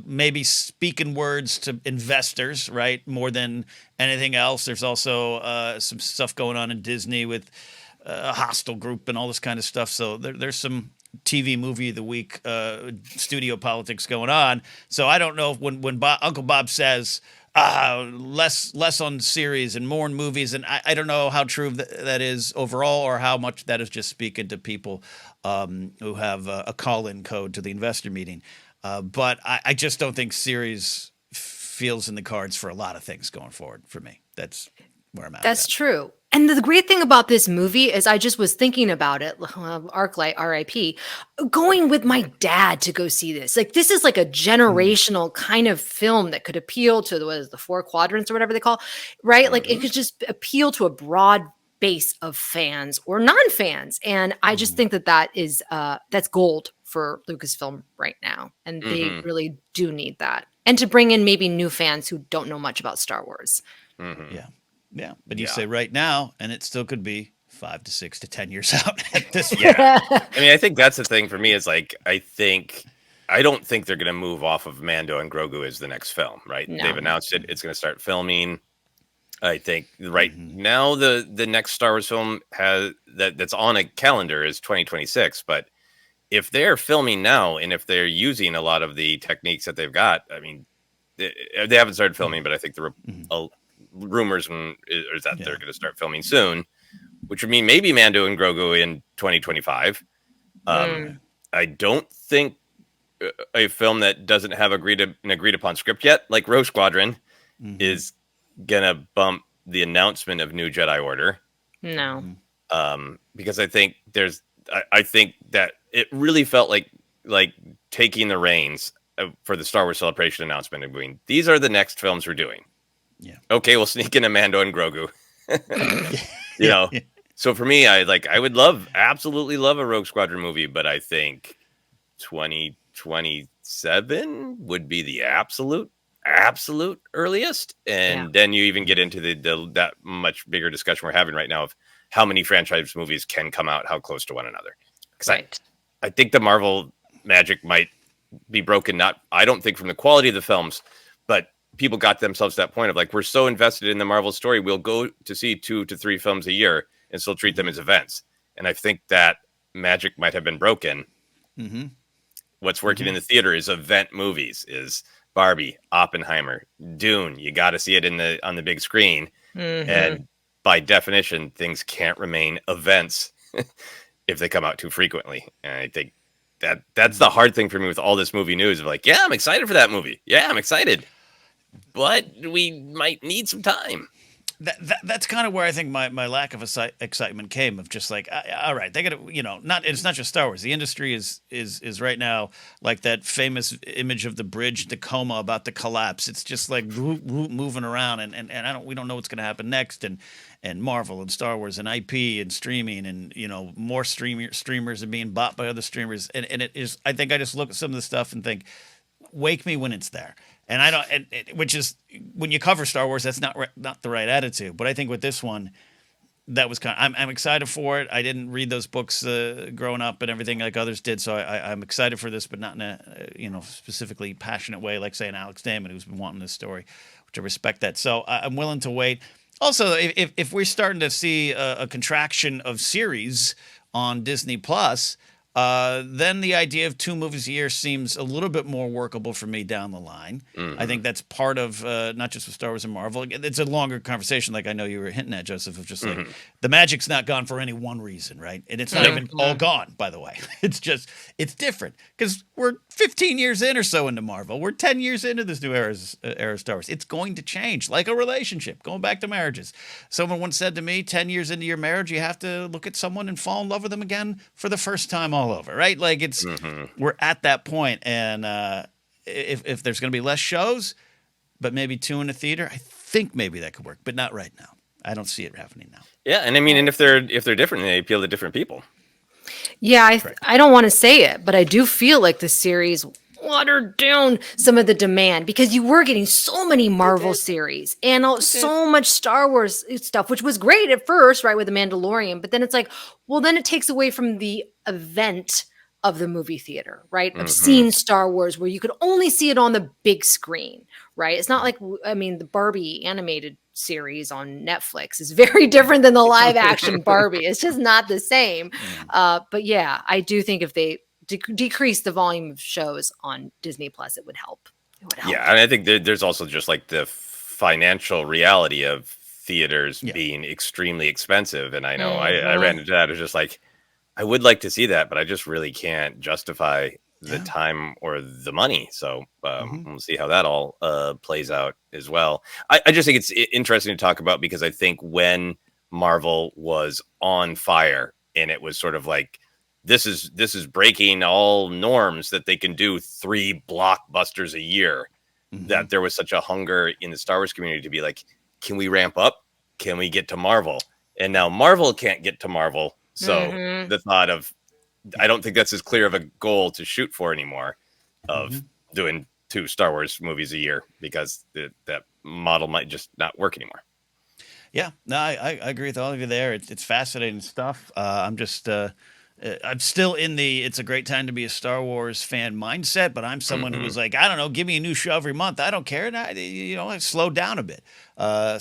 Maybe speaking words to investors, right, more than anything else. There's also some stuff going on in Disney with a hostile group and all this kind of stuff. So there's some TV movie of the week studio politics going on. So I don't know if when Uncle Bob says less on series and more in movies, and I don't know how true that is overall, or how much that is just speaking to people who have a call-in code to the investor meeting. But I just don't think series feels in the cards for a lot of things going forward for me. That's where I'm at. That's true. And the great thing about this movie is I just was thinking about it, Arclight, RIP, going with my dad to go see this. Like, this is like a generational kind of film that could appeal to the 4 quadrants or whatever they call, right? Like, it could just appeal to a broad base of fans or non-fans. And I just think that is that's gold for Lucasfilm right now. And they really do need that. And to bring in maybe new fans who don't know much about Star Wars. Yeah, but you say right now, and it still could be 5 to 6 to 10 years out at this point. Yeah. I mean, I think that's the thing for me is like, I don't think they're going to move off of Mando and Grogu as the next film, right? No. They've announced it. It's going to start filming. I think now the next Star Wars film that's on a calendar is 2026. But if they're filming now, and if they're using a lot of the techniques that they've got, I mean, they haven't started filming, but I think the rumors is that they're going to start filming soon, which would mean maybe Mando and Grogu in 2025. I don't think a film that doesn't have an agreed upon script yet, like Rogue Squadron, is gonna bump the announcement of New Jedi Order. No, because I think I think that it really felt like taking the reins for the Star Wars Celebration announcement and going, these are the next films we're doing. Yeah. Okay, we'll sneak in a Mando and Grogu. So for me, I would absolutely love a Rogue Squadron movie, but I think 2027 would be the absolute earliest. And then you even get into that much bigger discussion we're having right now of how many franchise movies can come out, how close to one another. Because I think the Marvel magic might be broken. I don't think from the quality of the films, but people got themselves to that point of like, we're so invested in the Marvel story, we'll go to see 2 to 3 films a year and still treat them as events. And I think that magic might have been broken Mm-hmm. What's working in the theater is event movies, is Barbie, Oppenheimer, Dune. You got to see it on the big screen. And by definition, things can't remain events if they come out too frequently. And I think that's the hard thing for me with all this movie news of like, yeah, I'm excited for that movie. Yeah, I'm excited. But we might need some time. That's kind of where I think my lack of excitement came, of just like, all right, they got to, it's not just Star Wars. The industry is right now like that famous image of the bridge in Tacoma about to collapse. It's just like moving around, and we don't know what's going to happen next, and Marvel and Star Wars and IP and streaming, and more streamers are being bought by other streamers, and it is. I think I just look at some of the stuff and think, wake me when it's there. And I don't, which is when you cover Star Wars, that's not the right attitude. But I think with this one, that was I'm excited for it. I didn't read those books growing up and everything like others did, so I'm excited for this, but not in a specifically passionate way, like say an Alex Damon who's been wanting this story, which I respect that. So I'm willing to wait. Also, if we're starting to see a contraction of series on Disney Plus. Then the idea of 2 movies a year seems a little bit more workable for me down the line. I think that's part of not just with Star Wars and Marvel. It's a longer conversation, like I know you were hinting at, Joseph, of just like the magic's not gone for any one reason, right? And it's not even all gone, by the way. It's just, it's different because we're 15 years in or so into Marvel. We're 10 years into this new era of Star Wars. It's going to change, like a relationship, going back to marriages. Someone once said to me, 10 years into your marriage, you have to look at someone and fall in love with them again for the first time all over, right? Like it's we're at that point, and if there's going to be less shows, but maybe 2 in the theater, I think maybe that could work, but not right now. I don't see it happening now. Yeah, and I mean, and if they're different, they appeal to different people. Yeah, I don't want to say it, but I do feel like the series watered down some of the demand, because you were getting so many Marvel series and so much Star Wars stuff, which was great at first, right, with The Mandalorian. But then it's like, well, then it takes away from the event of the movie theater, right? Of seeing Star Wars, where you could only see it on the big screen, right? It's not like, I mean, the Barbie animated series on Netflix is very different than the live action Barbie. It's just not the same. But yeah, I do think if they decrease the volume of shows on Disney Plus, it would help. Yeah, and I think there's also just like the financial reality of theaters being extremely expensive. And I know I ran into that. It was just like, I would like to see that, but I just really can't justify the time or the money. So we'll see how that all plays out as well. I just think it's interesting to talk about, because I think when Marvel was on fire and it was sort of like, this is breaking all norms that they can do 3 blockbusters a year, that there was such a hunger in the Star Wars community to be like, can we ramp up? Can we get to Marvel? And now Marvel can't get to Marvel. So the thought of, I don't think that's as clear of a goal to shoot for anymore, of doing 2 Star Wars movies a year, because that model might just not work anymore. Yeah, no, I agree with all of you there. It's fascinating stuff. I'm just, I'm still in the, it's a great time to be a Star Wars fan mindset, but I'm someone who was like, I don't know, give me a new show every month. I don't care. And I slowed down a bit.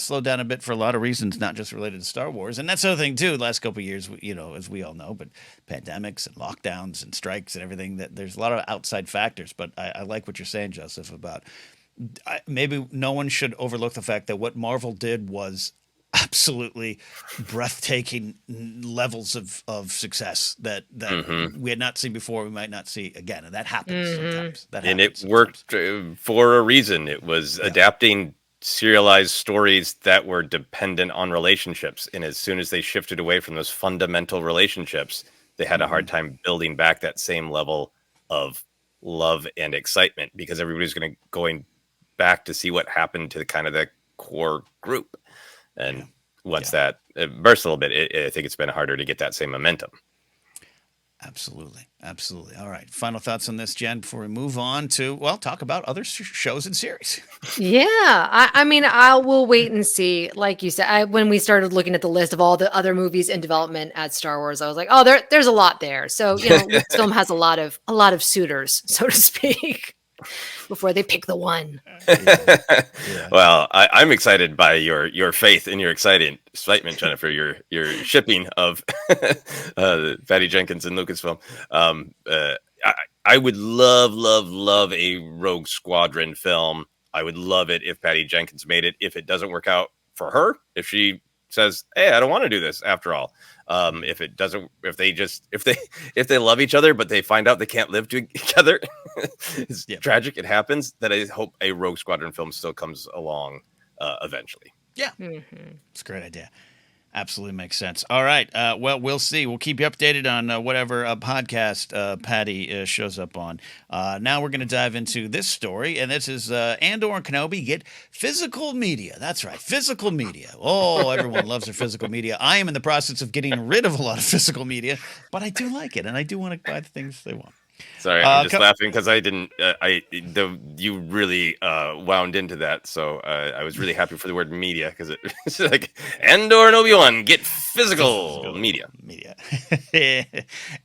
Slowed down a bit for a lot of reasons, not just related to Star Wars. And that's the other thing too, the last couple of years, as we all know, but pandemics and lockdowns and strikes and everything, that there's a lot of outside factors. But I like what you're saying, Joseph, about maybe no one should overlook the fact that what Marvel did was absolutely breathtaking levls of success that we had not seen before, we might not see again, and that happens sometimes. And it worked for a reason. It was adapting serialized stories that were dependent on relationships, and as soon as they shifted away from those fundamental relationships, they had a hard time building back that same level of love and excitement, because everybody's going back to see what happened to the core group. And once that bursts a little bit, I think it's been harder to get that same momentum. Absolutely. Absolutely. All right. Final thoughts on this, Jen, before we move on to, talk about other shows and series. Yeah. I mean, I will wait and see. Like you said, when we started looking at the list of all the other movies in development at Star Wars, I was like, there's a lot there. So, Lucasfilm has a lot of suitors, so to speak. before they pick the one. Yeah. Well, I'm excited by your faith and your excitement, Jennifer. Your shipping of Patty Jenkins and Lucasfilm. I would love a Rogue Squadron film. I would love it if Patty Jenkins made it. If it doesn't work out for her, if she says, "Hey, I don't want to do this after all," if it doesn't, if they love each other but they find out they can't live together, it's tragic. It happens. That I hope a Rogue Squadron film still comes along eventually. Yeah, it's a great idea. Absolutely makes sense. All right. Well, we'll see. We'll keep you updated on whatever podcast Patty shows up on. Now we're going to dive into this story, and this is Andor and Kenobi get physical media. That's right, physical media. Oh, everyone loves their physical media. I am in the process of getting rid of a lot of physical media, but I do like it, and I do want to buy the things they want. Sorry, I'm just laughing because I didn't. You really wound into that, so I was really happy for the word media because it's like Andor and Obi-Wan get physical media.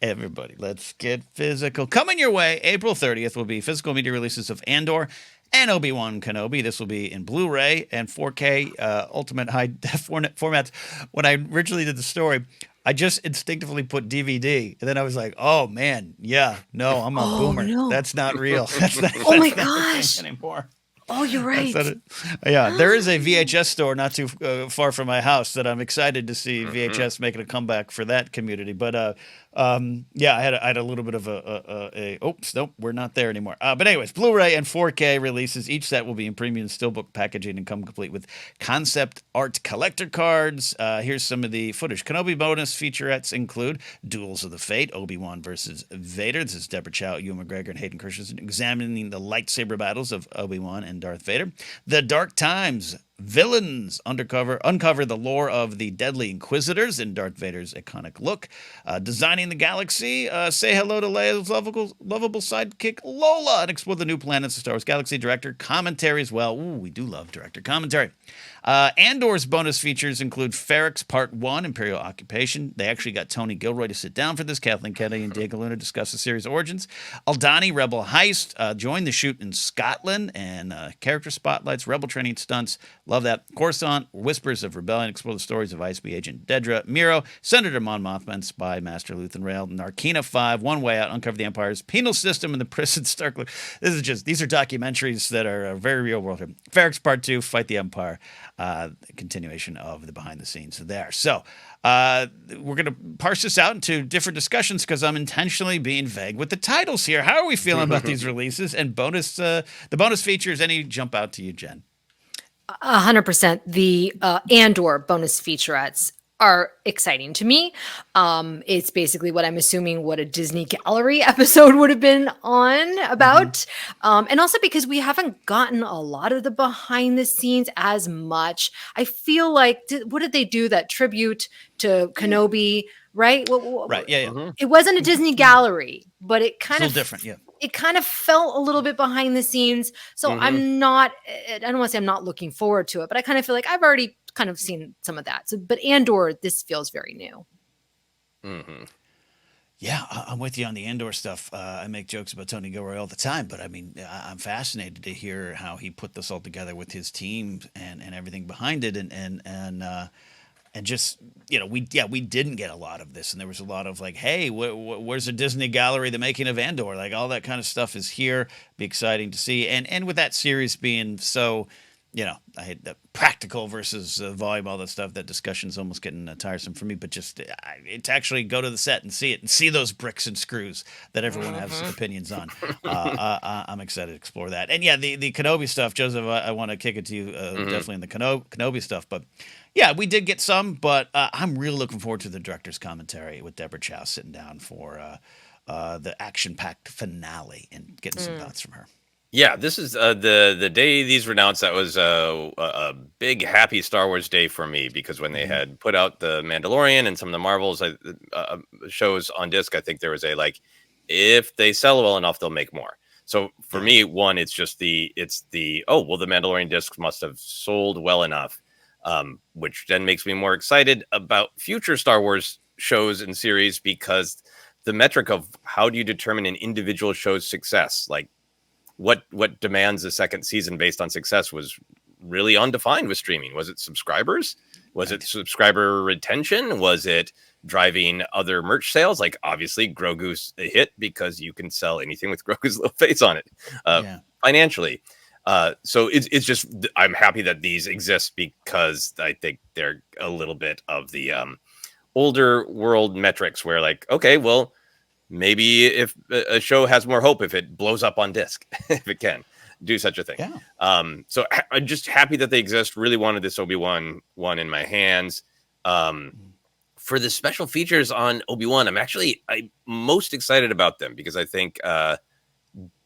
Everybody, let's get physical. Coming your way, April 30th will be physical media releases of Andor and Obi-Wan Kenobi. This will be in Blu-ray and 4K Ultimate High Def formats. When I originally did the story, I just instinctively put DVD, and then I was like, "Oh man, yeah, no, I'm a boomer. No. That's not real. That's not, Oh my that's not gosh. anymore." Oh, you're right. Yeah, there is a VHS store not too far from my house that I'm excited to see VHS making a comeback for that community. But yeah, I had a little bit of oops, nope, we're not there anymore. But anyways, Blu-ray and 4K releases. Each set will be in premium steelbook packaging and come complete with concept art collector cards. Here's some of the footage. Kenobi bonus featurettes include Duels of the Fate, Obi-Wan versus Vader. This is Deborah Chow, Ewan McGregor, and Hayden Christensen examining the lightsaber battles of Obi-Wan and Darth Vader. The Dark Times, villains uncover the lore of the deadly Inquisitors in Darth Vader's iconic look. Designing the Galaxy, say hello to Leia's lovable sidekick Lola and explore the new planets of Star Wars Galaxy. Director commentary as well. Ooh, we do love director commentary. Andor's bonus features include Ferrex Part 1, Imperial Occupation. They actually got Tony Gilroy to sit down for this. Kathleen Kennedy and Diego Luna discuss the series' origins. Aldani, Rebel Heist, joined the shoot in Scotland, and character spotlights, Rebel training stunts. Love that. Coruscant, Whispers of Rebellion, explore the stories of ISB agent Dedra Miro, Senator Mon Mothma, Spy Master Luthen Rail, Narkina 5, One Way Out, Uncover the Empire's penal system and the prison Starkler. These are documentaries that are very real world. Ferrex Part 2, Fight the Empire. Continuation of the behind the scenes there. So we're going to parse this out into different discussions because I'm intentionally being vague with the titles here. How are we feeling about these releases and the bonus features? Any jump out to you, Jen? 100%. The Andor bonus featurettes are exciting to me. It's basically what I'm assuming what a Disney Gallery episode would have been on about. And also because we haven't gotten a lot of the behind the scenes as much. I feel like, what did they do? That tribute to Kenobi, right? Right. Yeah. It wasn't a Disney Gallery, but it kind of different. Yeah. It kind of felt a little bit behind the scenes. So I don't want to say I'm not looking forward to it, but I kind of feel like I've already kind of seen some of that. So, but Andor, this feels very new. Yeah, I'm with you on the Andor stuff. I make jokes about Tony Gilroy all the time, but I mean, I'm fascinated to hear how he put this all together with his team and everything behind it, and just, you know, we didn't get a lot of this, and there was a lot of like, hey, where's the Disney Gallery, the making of Andor, like all that kind of stuff is here. Be exciting to see, and with that series being so, you know, I had the practical versus volume, all that stuff. That discussion's almost getting tiresome for me. But just to actually go to the set and see it and see those bricks and screws that everyone has opinions on. I'm excited to explore that. And yeah, the Kenobi stuff, Joseph. I want to kick it to you definitely in the Kenobi stuff. But yeah, we did get some. But I'm really looking forward to the director's commentary with Deborah Chow sitting down for the action-packed finale and getting some thoughts from her. Yeah, this is the day these were announced. That was a big, happy Star Wars day for me because when they had put out the Mandalorian and some of the Marvels shows on disc, I think there was if they sell well enough, they'll make more. So for me, one, it's the the Mandalorian discs must have sold well enough, which then makes me more excited about future Star Wars shows and series because the metric of how do you determine an individual show's success, like, what demands a second season based on success was really undefined with streaming. Was it subscribers? Was it subscriber retention? Was it driving other merch sales? Like, obviously Grogu's a hit because you can sell anything with Grogu's little face on it financially. So it's just, I'm happy that these exist because I think they're a little bit of the older world metrics where, like, okay, well, maybe if a show has more hope if it blows up on disc, if it can do such a thing. So I'm just happy that they exist. Really wanted this Obi-Wan one in my hands. For the special features on Obi-Wan, I'm most excited about them because I think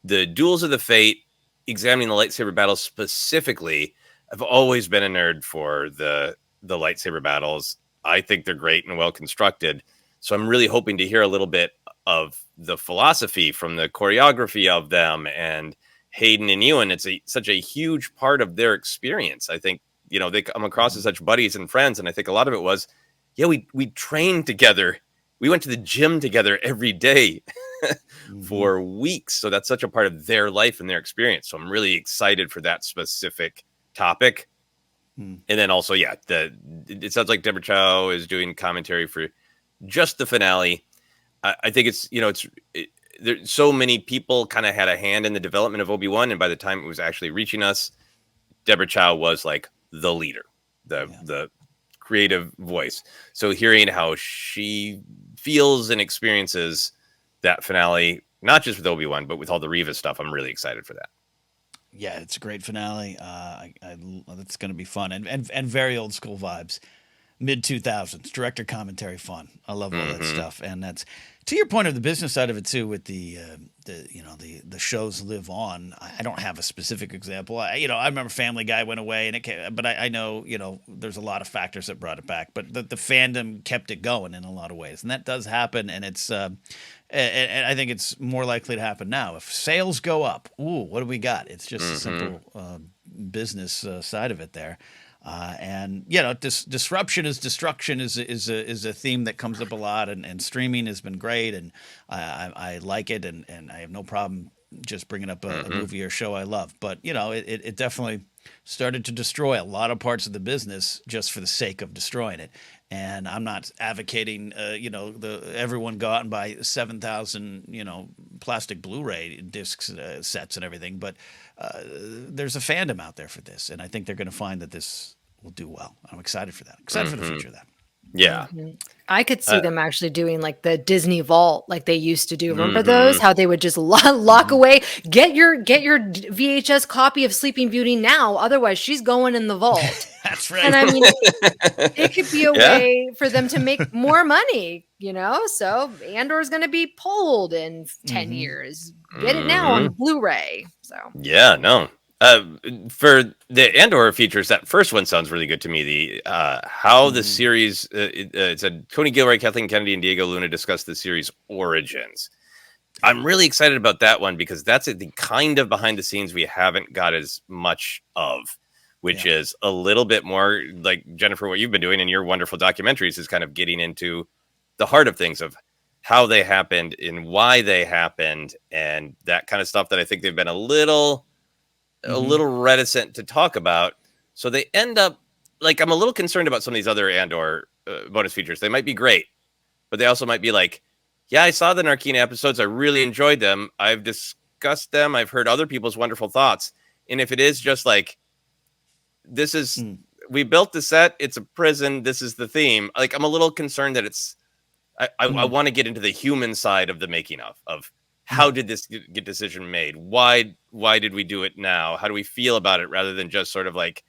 the Duels of the Fate, examining the lightsaber battles specifically, I've always been a nerd for the lightsaber battles. I think they're great and well constructed. So I'm really hoping to hear a little bit of the philosophy from the choreography of them, and Hayden and Ewan. It's such a huge part of their experience. I think, they come across as such buddies and friends. And I think a lot of it was, we trained together. We went to the gym together every day for weeks. So that's such a part of their life and their experience. So I'm really excited for that specific topic. And then also, it sounds like Deborah Chow is doing commentary for just the finale. I think it's, there's so many people kind of had a hand in the development of Obi-Wan. And by the time it was actually reaching us, Deborah Chow was like the leader, the creative voice. So hearing how she feels and experiences that finale, not just with Obi-Wan, but with all the Reva stuff, I'm really excited for that. Yeah, it's a great finale. It's going to be fun and very old school vibes. Mid 2000s director commentary fun. I love all that stuff, and that's to your point of the business side of it too. With the shows live on. I don't have a specific example. I remember Family Guy went away, and it came, but I know there's a lot of factors that brought it back. But the fandom kept it going in a lot of ways, and that does happen. And it's and I think it's more likely to happen now if sales go up. Ooh, what do we got? It's just a simple business side of it there. And disruption is destruction is a theme that comes up a lot, and streaming has been great, and I like it, and I have no problem just bringing up a movie or show I love. But it definitely started to destroy a lot of parts of the business just for the sake of destroying it. And I'm not advocating everyone go out and buy 7,000 plastic Blu-ray discs sets and everything, but there's a fandom out there for this, and I think they're going to find that this will do well. I'm excited for that. Excited for the future of that. Yeah. I could see them actually doing like the Disney Vault, like they used to do. Remember those? How they would just lock away. Get your VHS copy of Sleeping Beauty now, otherwise she's going in the vault. That's right. And I mean, it could be a way for them to make more money. So Andor is going to be pulled in 10 years. Get it now on Blu-ray. So for the Andor features, that first one sounds really good to me. The how the series it said Tony Gilroy, Kathleen Kennedy, and Diego Luna discussed the series origins. I'm really excited about that one because that's the kind of behind the scenes we haven't got as much of, which is a little bit more like, Jennifer, what you've been doing in your wonderful documentaries is kind of getting into the heart of things, of how they happened and why they happened, and that kind of stuff that I think they've been a little reticent to talk about. So they end up, like, I'm a little concerned about some of these other Andor bonus features. They might be great, but they also might be like, I saw the Narkina episodes. I really enjoyed them. I've discussed them. I've heard other people's wonderful thoughts. And if it is just like, this is, we built the set, it's a prison, this is the theme. Like, I'm a little concerned that it's, I want to get into the human side of the making of how did this get decision made? Why did we do it now? How do we feel about it, rather than just sort of like,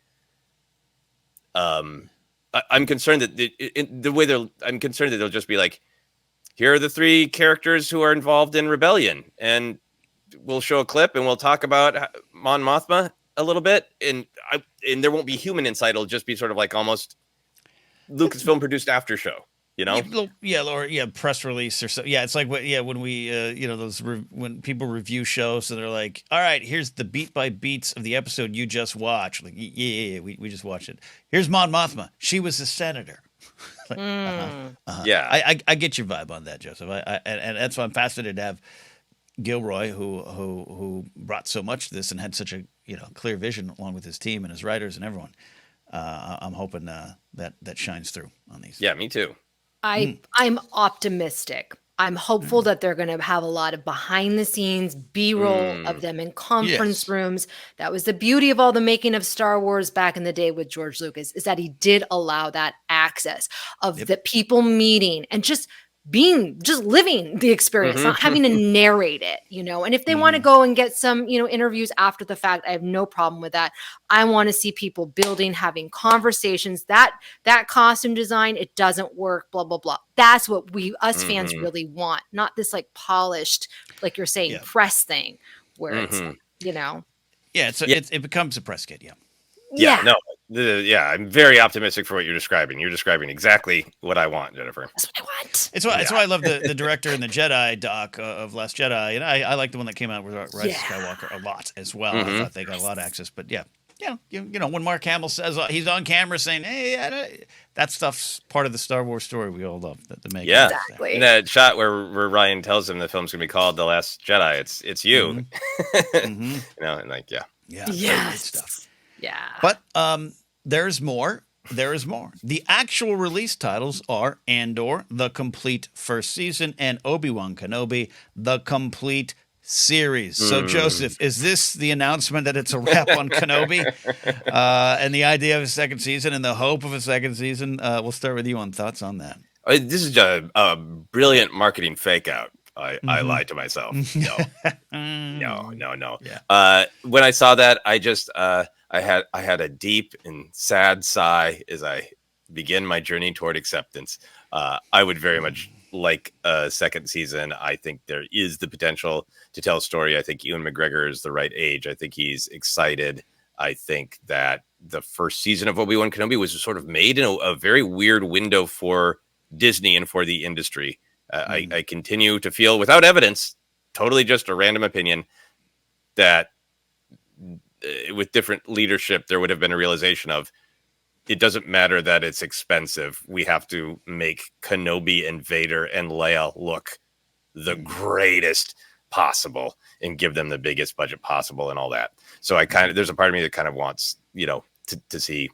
I'm concerned that I'm concerned that they'll just be like, here are the 3 characters who are involved in rebellion, and we'll show a clip and we'll talk about Mon Mothma a little bit, and there won't be human insight. It'll just be sort of like almost Lucasfilm produced after show. Or press release or so. Yeah, it's like when we when people review shows and they're like, all right, here's the beat by beats of the episode you just watched. Like, we just watched it. Here's Mon Mothma. She was a senator. Like, Yeah, I get your vibe on that, Joseph. And that's why I'm fascinated to have Gilroy, who brought so much to this and had such a clear vision along with his team and his writers and everyone. I'm hoping that shines through on these. Yeah, me too. I'm optimistic. I'm hopeful that they're going to have a lot of behind the scenes B-roll of them in conference rooms. That was the beauty of all the making of Star Wars back in the day with George Lucas, is that he did allow that access of the people meeting and just living the experience, not having to narrate it, and if they want to go and get some, interviews after the fact, I have no problem with that. I want to see people building, having conversations. That costume design, it doesn't work, blah, blah, blah. That's what us fans really want, not this like polished, like you're saying, press thing where it's, Yeah, it becomes a press kit, I'm very optimistic for what you're describing. You're describing exactly what I want, Jennifer. That's what I want. It's why I love the director and the Jedi doc of Last Jedi, and I like the one that came out with Rise of Skywalker a lot as well. I thought they got a lot of access, but when Mark Hamill says he's on camera saying, "Hey," that stuff's part of the Star Wars story we all love. The making. Yeah, exactly. And that shot where Ryan tells him the film's gonna be called The Last Jedi. It's you, and like good stuff. Yeah. But there's more. There is more. The actual release titles are Andor, the complete first season, and Obi-Wan Kenobi, the complete series. So, Joseph, is this the announcement that it's a wrap on Kenobi and the idea of a second season and the hope of a second season? We'll start with you on thoughts on that. This is a brilliant marketing fake out. I lied to myself. No. Yeah. When I saw that, I had a deep and sad sigh as I begin my journey toward acceptance. I would very much like a second season. I think there is the potential to tell a story. I think Ewan McGregor is the right age. I think he's excited. I think that the first season of Obi-Wan Kenobi was sort of made in a very weird window for Disney and for the industry. I continue to feel, without evidence, totally just a random opinion, that with different leadership, there would have been a realization of, it doesn't matter that it's expensive. We have to make Kenobi and Vader and Leia look the greatest possible and give them the biggest budget possible and all that. So there's a part of me that kind of wants, to see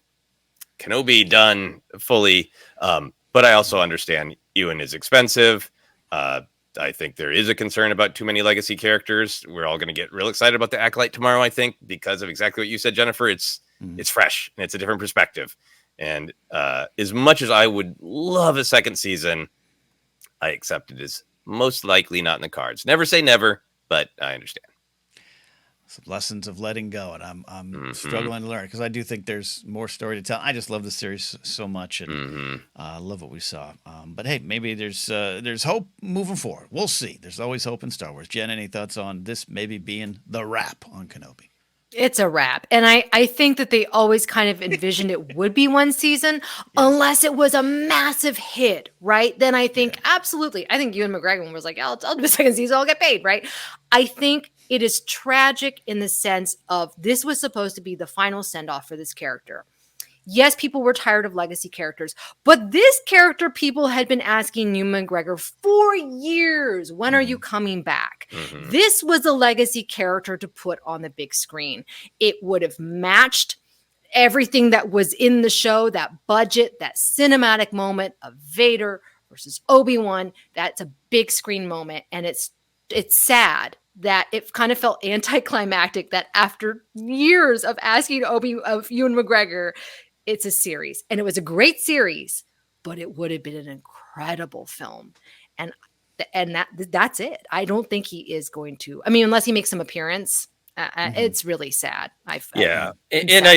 Kenobi done fully. But I also understand Ewan is expensive. I think there is a concern about too many legacy characters. We're all going to get real excited about the Acolyte tomorrow, I think, because of exactly what you said, Jennifer. It's fresh and it's a different perspective. And as much as I would love a second season, I accept it is most likely not in the cards. Never say never, but I understand. Some lessons of letting go, and I'm struggling to learn, because I do think there's more story to tell. I just love the series so much, and love what we saw. But hey, maybe there's hope moving forward. We'll see. There's always hope in Star Wars. Jen, any thoughts on this maybe being the wrap on Kenobi? It's a wrap. And I think that they always kind of envisioned it would be one season, unless it was a massive hit, right? Then I think, absolutely. I think Ewan McGregor was like, I'll do a second season, I'll get paid, right? I think it is tragic in the sense of, this was supposed to be the final send-off for this character. Yes, people were tired of legacy characters, but this character, people had been asking Ewan McGregor for years, when are you coming back? This was a legacy character to put on the big screen. It would have matched everything that was in the show, that budget, that cinematic moment of Vader versus Obi-Wan. That's a big screen moment, and it's sad that it kind of felt anticlimactic that after years of asking Ewan McGregor, it's a series. And it was a great series, but it would have been an incredible film. And that's it. I don't think he is going to, unless he makes some appearance. It's really sad. And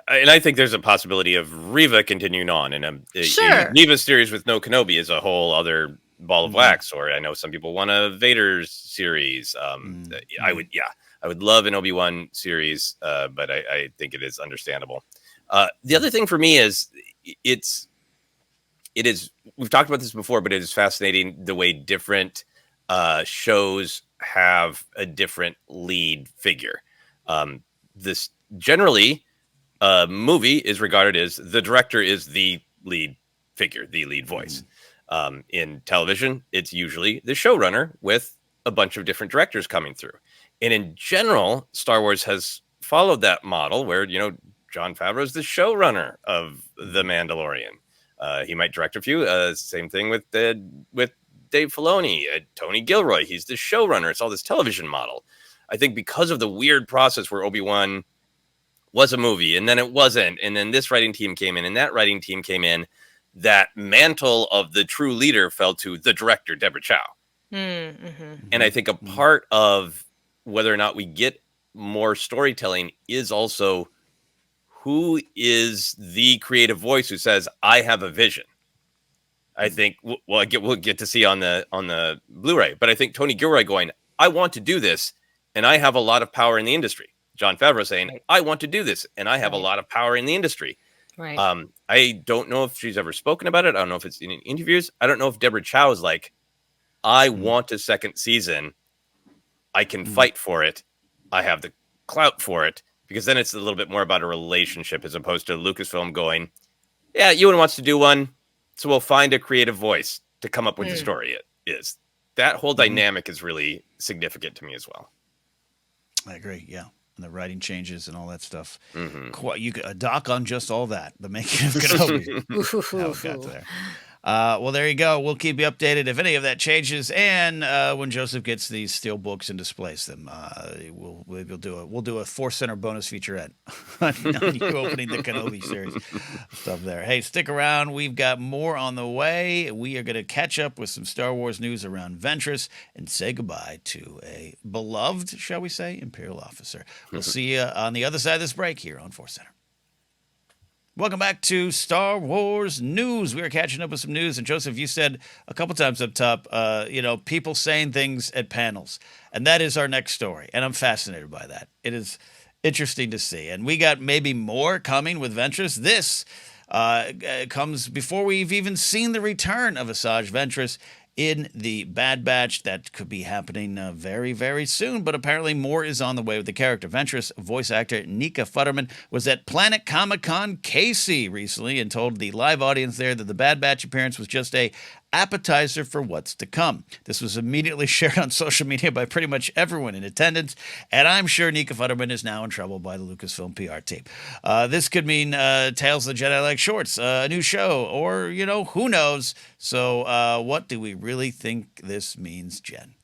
I think there's a possibility of Reva continuing on, and sure. Neva's series with no Kenobi is a whole other ball of wax. Or I know some people want a Vader series. I would love an Obi-Wan series, but I think it is understandable. The other thing for me is it is, we've talked about this before, but it is fascinating the way different shows have a different lead figure. This generally, movie is regarded as the director is the lead figure, the lead voice. In television, it's usually the showrunner with a bunch of different directors coming through. And in general, Star Wars has followed that model where, Jon Favreau is the showrunner of The Mandalorian. He might direct a few. Same thing with Dave Filoni, Tony Gilroy. He's the showrunner. It's all this television model. I think because of the weird process where Obi-Wan was a movie and then it wasn't, and then this writing team came in and that writing team came in, that mantle of the true leader fell to the director, Deborah Chow. Mm-hmm. And I think a part of whether or not we get more storytelling is also who is the creative voice who says, I have a vision. I think we'll get to see on the Blu-ray, but I think Tony Gilroy going, I want to do this and I have a lot of power in the industry. Jon Favreau saying, right. I want to do this and I have a lot of power in the industry. Right. I don't know if she's ever spoken about it. I don't know if it's in interviews. I don't know if Deborah Chow is like, I want a second season. I can fight for it. I have the clout for it, because then it's a little bit more about a relationship as opposed to Lucasfilm going, yeah, Ewan wants to do one, so we'll find a creative voice to come up with the story. It is. That whole dynamic is really significant to me as well. I agree, yeah. And the writing changes and all that stuff. You could a doc on just all that. The making of Kenobi. How it got there. Well, there you go. We'll keep you updated if any of that changes, and when Joseph gets these steel books and displays them, we'll do a ForceCenter bonus featurette on you opening the Kenobi series stuff there. Hey, stick around. We've got more on the way. We are going to catch up with some Star Wars news around Ventress and say goodbye to a beloved, shall we say, Imperial officer. We'll see you on the other side of this break here on ForceCenter. Welcome back to Star Wars News. We are catching up with some news. And Joseph, you said a couple times up top, people saying things at panels. And that is our next story. And I'm fascinated by that. It is interesting to see. And we got maybe more coming with Ventress. This comes before we've even seen the return of Asajj Ventress in the Bad Batch. That could be happening very, very soon, but apparently more is on the way with the character. Ventress voice actor Nika Futterman was at Planet Comic-Con KC recently and told the live audience there that the Bad Batch appearance was just a appetizer for what's to come. This was immediately shared on social media by pretty much everyone in attendance, and I'm sure Nika Futterman is now in trouble by the Lucasfilm PR team. This could mean Tales of the Jedi like shorts, a new show, or, who knows. So what do we really think this means, Jen?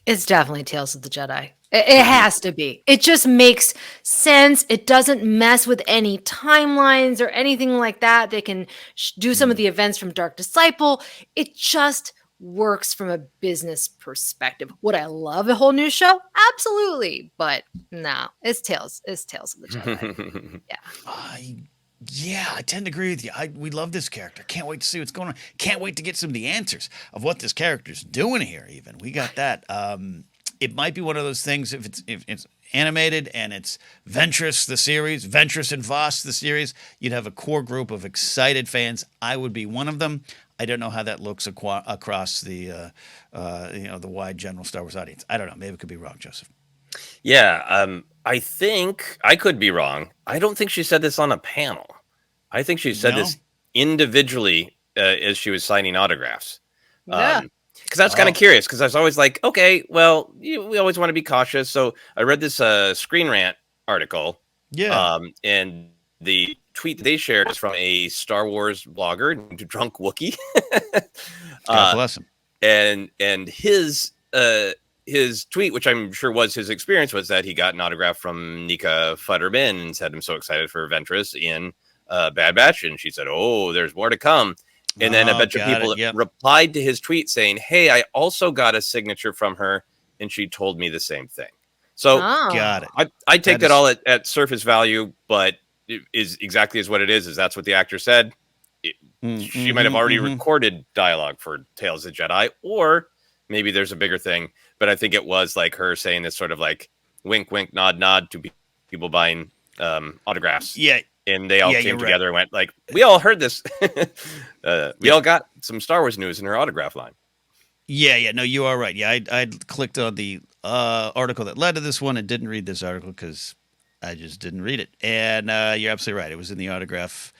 It's definitely Tales of the Jedi. It has to be. It just makes sense. It doesn't mess with any timelines or anything like that. They can do some of the events from Dark Disciple. It just works from a business perspective. Would I love a whole new show? Absolutely. But no, it's Tales of the Jedi. Yeah. I tend to agree with you. We love this character. Can't wait to see what's going on. Can't wait to get some of the answers of what this character's doing here even. We got that. It might be one of those things if it's animated and it's Ventress, the series, Ventress and Voss, the series, you'd have a core group of excited fans. I would be one of them. I don't know how that looks across the wide general Star Wars audience. I don't know. Maybe it could be wrong, Joseph. Yeah, I think I could be wrong. I don't think she said this on a panel. I think she said this individually as she was signing autographs. Yeah. Because I was kind of curious, because I was always like, okay, well, we always want to be cautious. So I read this Screen Rant article. Yeah. And the tweet that they shared is from a Star Wars blogger, Drunk Wookiee. God bless him. And his tweet, which I'm sure was his experience, was that he got an autograph from Nika Futterman and said, I'm so excited for Ventress in Bad Batch. And she said, oh, there's more to come. And then a bunch of people replied to his tweet saying, hey, I also got a signature from her, and she told me the same thing. So got it. I take that all at surface value, but it is exactly as what it is that's what the actor said. She might have already recorded dialogue for Tales of the Jedi, or maybe there's a bigger thing. But I think it was like her saying this sort of like wink, wink, nod, nod to people buying autographs. Yeah. And they all came together and went like, we all heard this. We all got some Star Wars news in her autograph line. Yeah. No, you are right. Yeah, I clicked on the article that led to this one and didn't read this article because I just didn't read it. And you're absolutely right. It was in the autograph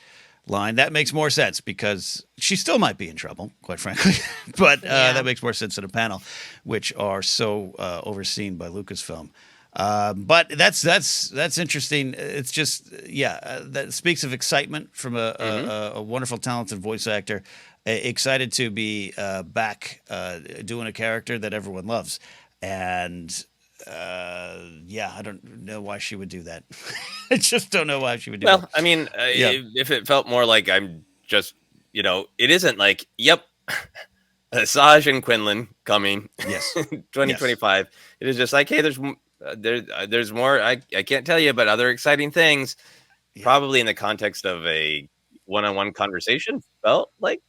line. That makes more sense because she still might be in trouble, quite frankly. But that makes more sense in a panel, which are so overseen by Lucasfilm. But that's interesting. It's just that speaks of excitement from a wonderful, talented voice actor. Excited to be back doing a character that everyone loves, and I don't know why she would do that. I just don't know why she would do that. Well, I mean, if it felt more like I'm just, it isn't like, yep, Asajj and Quinlan coming, Yes, 2025. Yes. It is just like, hey, there's more. I can't tell you, but other exciting things. Yeah. Probably in the context of a one-on-one conversation, felt like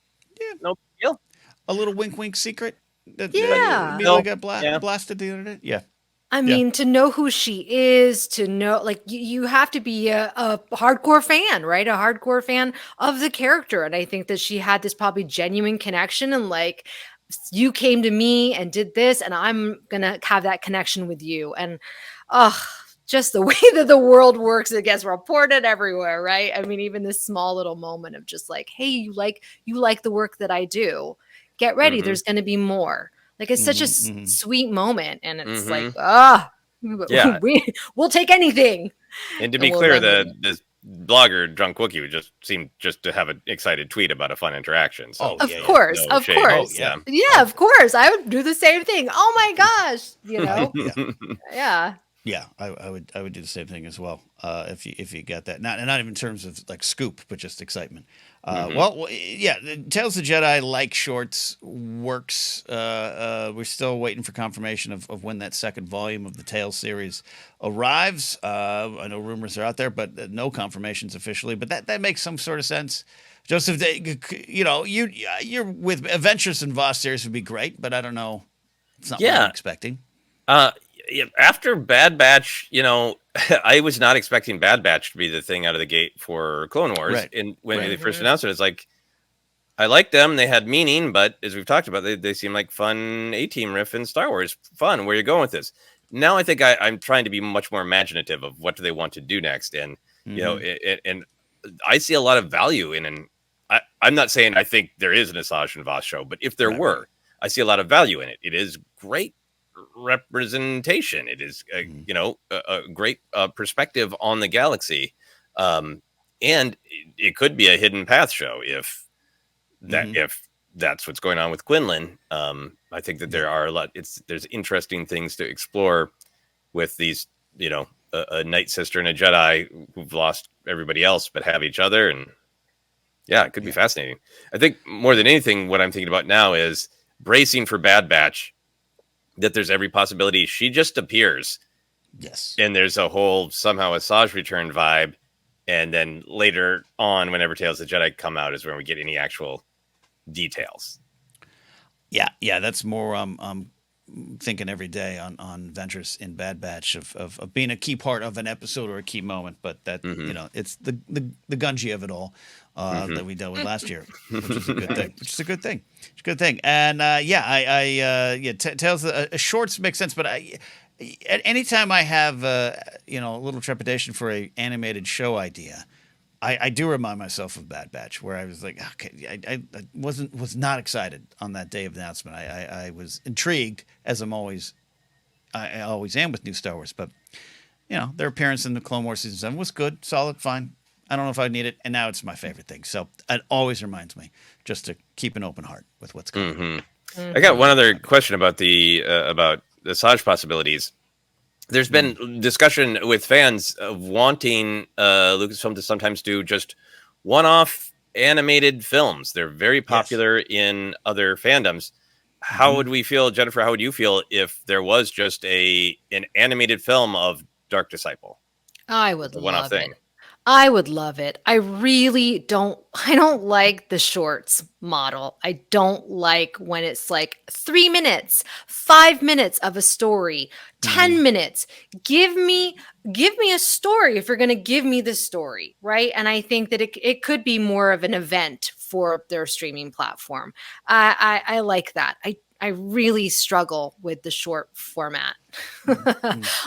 no big deal. A little wink secret that got blasted the other day. Yeah. I mean, to know who she is, to know, like, you have to be a hardcore fan, right? A hardcore fan of the character. And I think that she had this probably genuine connection, and like, you came to me and did this, and I'm going to have that connection with you. And, just the way that the world works, it gets reported everywhere, right? I mean, even this small little moment of just like, hey, you like the work that I do. Get ready. There's going to be more. Like, it's such a sweet moment, and it's like, we'll take anything. And to be clear, the blogger Drunk Wookie just seemed just to have an excited tweet about a fun interaction. So, of course. Of course, I would do the same thing. Oh my gosh, Yeah, I would do the same thing as well. If you get that, not even in terms of like scoop, but just excitement. Tales of the Jedi like shorts works. We're still waiting for confirmation of when that second volume of the Tales series arrives. I know rumors are out there, but no confirmations officially. But that makes some sort of sense. Joseph, you're with Ventress and Voss series would be great, but I don't know. It's not what I'm expecting. After Bad Batch, I was not expecting Bad Batch to be the thing out of the gate for Clone Wars. Right. And when they first announced it, it's like, I like them. They had meaning, but as we've talked about, they seem like fun A-Team riff in Star Wars. Fun. Where are you going with this? Now I think I'm trying to be much more imaginative of what do they want to do next. And, and I see a lot of value in I'm not saying I think there is an Asajj and Voss show, but if there were, I see a lot of value in it. It is great representation. It is a great perspective on the galaxy, and it could be a hidden path show if that's what's going on with Quinlan. I think that there are there's interesting things to explore with these, a Night Sister and a Jedi who've lost everybody else but have each other, and it could be fascinating. I think more than anything, what I'm thinking about now is bracing for Bad Batch. That there's every possibility she just appears. Yes. And there's a whole somehow Asajj return vibe. And then later on, whenever Tales of the Jedi come out, is when we get any actual details. Yeah, that's more I'm thinking every day on Ventress in Bad Batch of being a key part of an episode or a key moment, but that it's the Gunji of it all that we dealt with last year, which is a good thing. It's a good thing. And Tales shorts make sense, but anytime I have a little trepidation for a animated show idea, I do remind myself of Bad Batch, where I was like, okay, I was not excited on that day of the announcement. I was intrigued, as I always am with new Star Wars. But their appearance in the Clone Wars season 7 was good, solid, fine. I don't know if I need it, and now it's my favorite thing. So it always reminds me just to keep an open heart with what's going on. I got one other question about the Asajj possibilities. There's been discussion with fans of wanting Lucasfilm to sometimes do just one-off animated films. They're very popular in other fandoms. How would we feel, Jennifer? How would you feel if there was just an animated film of Dark Disciple? I would love it. I would love it. I don't like the shorts model. I don't like when it's like 3 minutes, 5 minutes of a story, 10 minutes. Give me a story if you're going to give me the story, right? And I think that it could be more of an event for their streaming platform. I like that. I really struggle with the short format.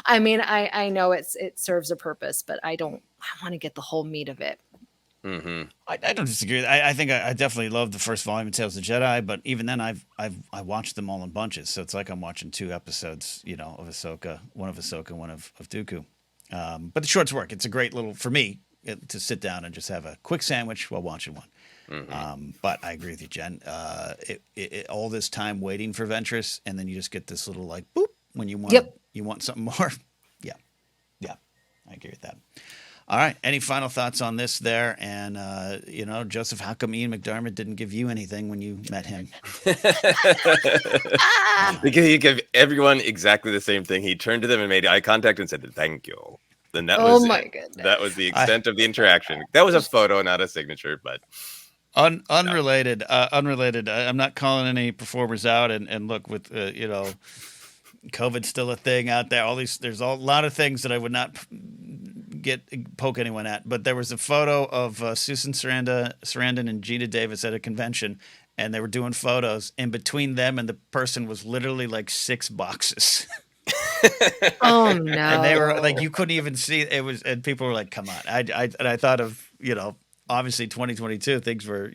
I mean, I know it serves a purpose, but I want to get the whole meat of it. I don't disagree. I think I definitely love the first volume of Tales of the Jedi, but even then, I watched them all in bunches, so it's like I'm watching 2 episodes, of Ahsoka, one of Dooku. But the shorts work. It's a great little for me to sit down and just have a quick sandwich while watching one. But I agree with you, Jen. All this time waiting for Ventress, and then you just get this little like boop when you want something more. Yeah, I agree with that. All right. Any final thoughts on this there? And, Joseph, how come Ian McDiarmid didn't give you anything when you met him? Because he gave everyone exactly the same thing. He turned to them and made eye contact and said, "Thank you." Then that was my it. goodness. That was the extent of the interaction. That was a photo, not a signature, but... Unrelated. I'm not calling any performers out. And look, with, COVID's still a thing out there. There's a lot of things that I would not poke anyone at, but there was a photo of Susan Sarandon and Gina Davis at a convention, and they were doing photos, and between them and the person was literally like 6 boxes. Oh no! And they were like, you couldn't even see it was, and people were like, "Come on!" I thought of obviously 2022 things were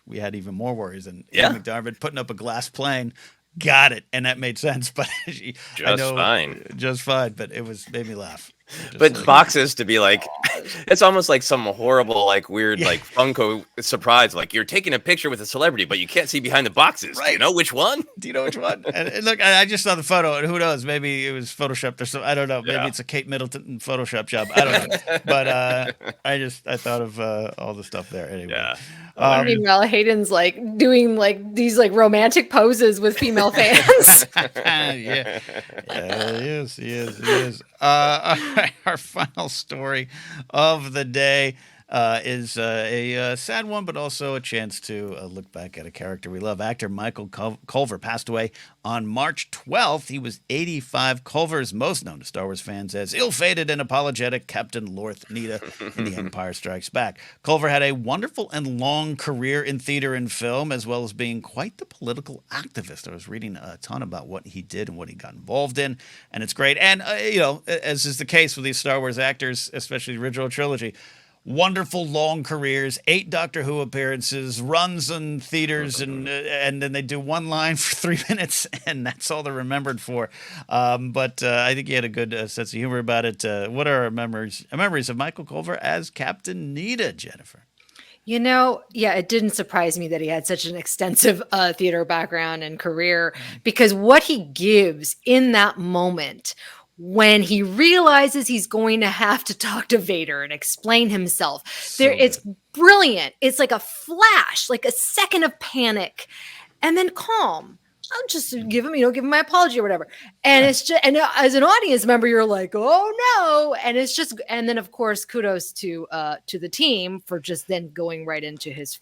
we had even more worries, and Ian McDiarmid putting up a glass plane. Got it, and that made sense, but just fine. But it made me laugh. But boxes to be like, it's almost like some horrible, like weird, like Funko surprise. Like you're taking a picture with a celebrity, but you can't see behind the boxes. Right. Do you know which one? Do you know which one? And look, I just saw the photo, and who knows? Maybe it was photoshopped or something. I don't know. Maybe it's a Kate Middleton Photoshop job. I don't know. But I thought of all the stuff there anyway. Yeah. Meanwhile, Hayden's like doing like these like romantic poses with female fans. Yeah, he is. Our final story of the day is a sad one, but also a chance to look back at a character we love. Actor Michael Culver passed away on March 12th. He was 85. Culver is most known to Star Wars fans as ill-fated and apologetic Captain Lorth Needa in The Empire Strikes Back. Culver had a wonderful and long career in theater and film, as well as being quite the political activist. I was reading a ton about what he did and what he got involved in, and it's great. And, as is the case with these Star Wars actors, especially the original trilogy, wonderful long careers, 8 Doctor Who appearances, runs in theaters, and then they do one line for 3 minutes, and that's all they're remembered for. But I think he had a good sense of humor about it. What are our memories of Michael Culver as Captain Needa, Jennifer? It didn't surprise me that he had such an extensive theater background and career, because what he gives in that moment when he realizes he's going to have to talk to Vader and explain himself. It's brilliant. It's like a flash, like a second of panic, and then calm. I'll just give him my apology or whatever. And it's just, and as an audience member, you're like, oh no. And then of course, kudos to the team for just then going right into his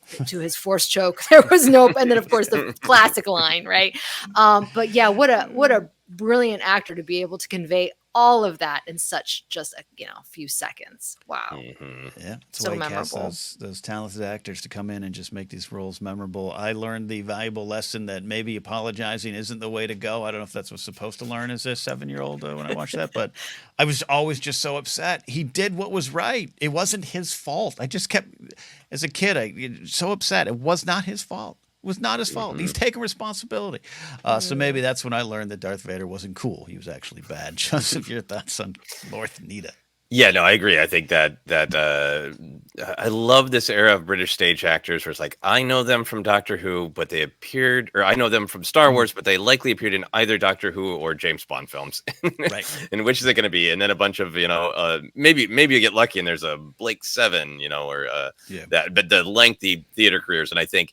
force choke. There was nope. And then of course the classic line, right? But yeah, what a brilliant actor to be able to convey all of that in such just a few seconds. Wow. Mm-hmm. Yeah, it's so why memorable. Those talented actors to come in and just make these roles memorable. I learned the valuable lesson that maybe apologizing isn't the way to go. I don't know if that's what's supposed to learn as a 7-year-old when I watched that, but I was always just so upset. He did what was right. It wasn't his fault. I just kept, as a kid, so upset. It was not his fault. Was not his fault. He's taking responsibility. So maybe that's when I learned that Darth Vader wasn't cool. He was actually bad. Joseph, your thoughts on Lorth Needa? Yeah, no, I agree. I think that I love this era of British stage actors where it's like, I know them from Doctor Who, but they appeared, or I know them from Star Wars, but they likely appeared in either Doctor Who or James Bond films. Right. And which is it going to be? And then a bunch of, maybe you get lucky and there's a Blake Seven, that, but the lengthy theater careers. And I think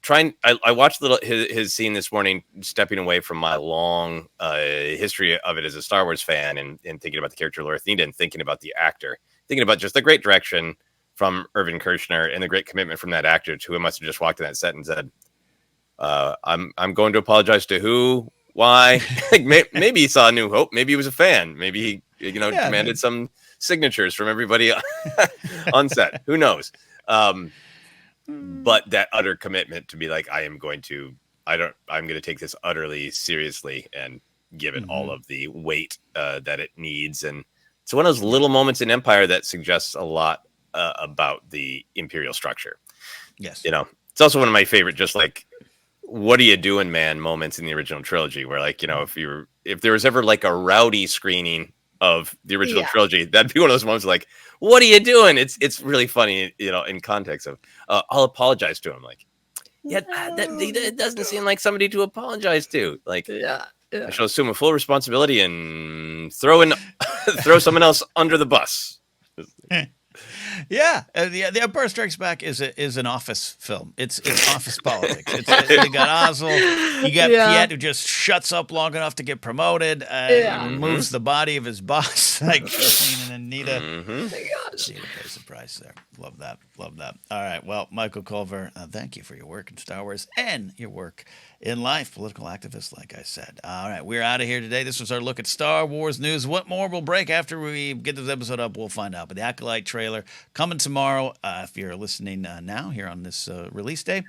I watched his scene this morning, stepping away from my long history of it as a Star Wars fan and thinking about the character Lorth Needa and thinking about the actor, thinking about just the great direction from Irvin Kershner and the great commitment from that actor who must have just walked in that set and said, I'm going to apologize to who, why? Maybe he saw A New Hope. Maybe he was a fan. Maybe he, demanded some signatures from everybody on set. Who knows? But that utter commitment to be like, I'm going to take this utterly seriously and give it all of the weight that it needs. And it's one of those little moments in Empire that suggests a lot about the Imperial structure. Yes. You know, it's also one of my favorite, just like, what are you doing, man, moments in the original trilogy where, like, you know, if there was ever like a rowdy screening of the original trilogy, that'd be one of those moments like, what are you doing? It's really funny, you know, in context of I'll apologize to him. Like, yeah, that doesn't seem like somebody to apologize to. Like, I shall assume a full responsibility and throw someone else under the bus. Yeah, the Empire Strikes Back is an office film. It's office politics. You got Ozzel, you got Piet, who just shuts up long enough to get promoted, removes the body of his boss, like Kathleen and Needa. Oh my gosh. Needa pays the price there. Love that. All right, well, Michael Culver, thank you for your work in Star Wars and your work in life, political activist, like I said. All right, we're out of here today. This was our look at Star Wars news. What more will break after we get this episode up? We'll find out. But the Acolyte trailer coming tomorrow. If you're listening now here on this release day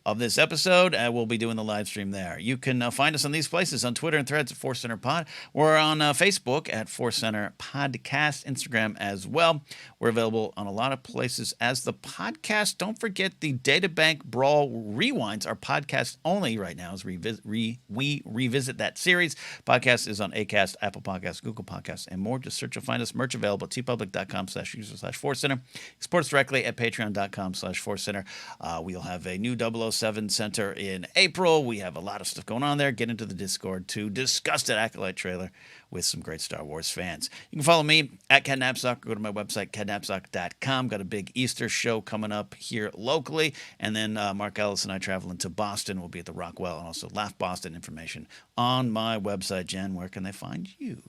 of this episode, we'll be doing the live stream there. You can find us on these places, on Twitter and Threads at ForceCenter Pod. We're on Facebook at ForceCenter Podcast, Instagram as well. We're available on a lot of places as the podcast. Don't forget the Databank Brawl Rewinds are podcast only right now as we revisit that series. Podcast is on Acast, Apple Podcasts, Google Podcasts, and more. Just search and find us. Merch available at tpublic.com/user/ForceCenter. Support us directly at patreon.com/ForceCenter. We'll have a new 007 Center in April. We have a lot of stuff going on there. Get into the Discord to discuss that Acolyte trailer with some great Star Wars fans. You can follow me at Ken Napzok. Go to my website, kennapzok.com. Got a big Easter show coming up here locally. And then Mark Ellis and I traveling to Boston. We'll be at the Rockwell and also Laugh Boston. Information on my website. Jen, where can they find you?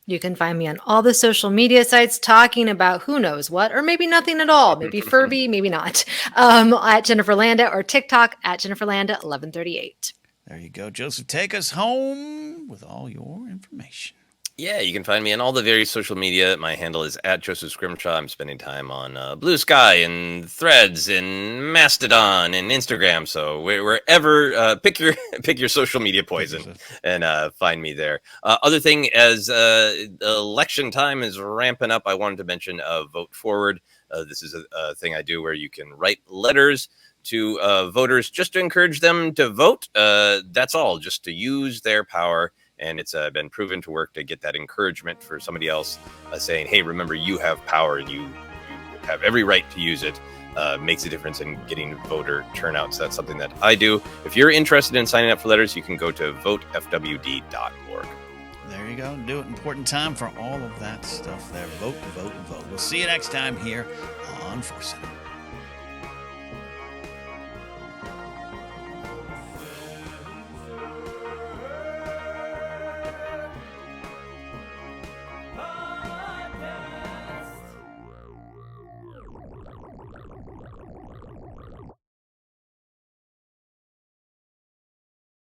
You can find me on all the social media sites talking about who knows what, or maybe nothing at all. Maybe Furby, maybe not. At Jennifer Landa, or TikTok at Jennifer Landa 1138. There you go. Joseph, take us home with all your information. Yeah, you can find me on all the various social media. My handle is at Joseph Scrimshaw. I'm spending time on Blue Sky and Threads and Mastodon and Instagram. So wherever, pick your social media poison and find me there. Other thing, as election time is ramping up, I wanted to mention Vote Forward. This is a thing I do where you can write letters to voters just to encourage them to vote. That's all, just to use their power. And it's been proven to work to get that encouragement for somebody else saying, hey, remember, you have power and you have every right to use it. Makes a difference in getting voter turnout. So that's something that I do. If you're interested in signing up for letters, you can go to votefwd.org. There you go. Do it. Important time for all of that stuff there. Vote, vote, vote. We'll see you next time here on ForceCenter.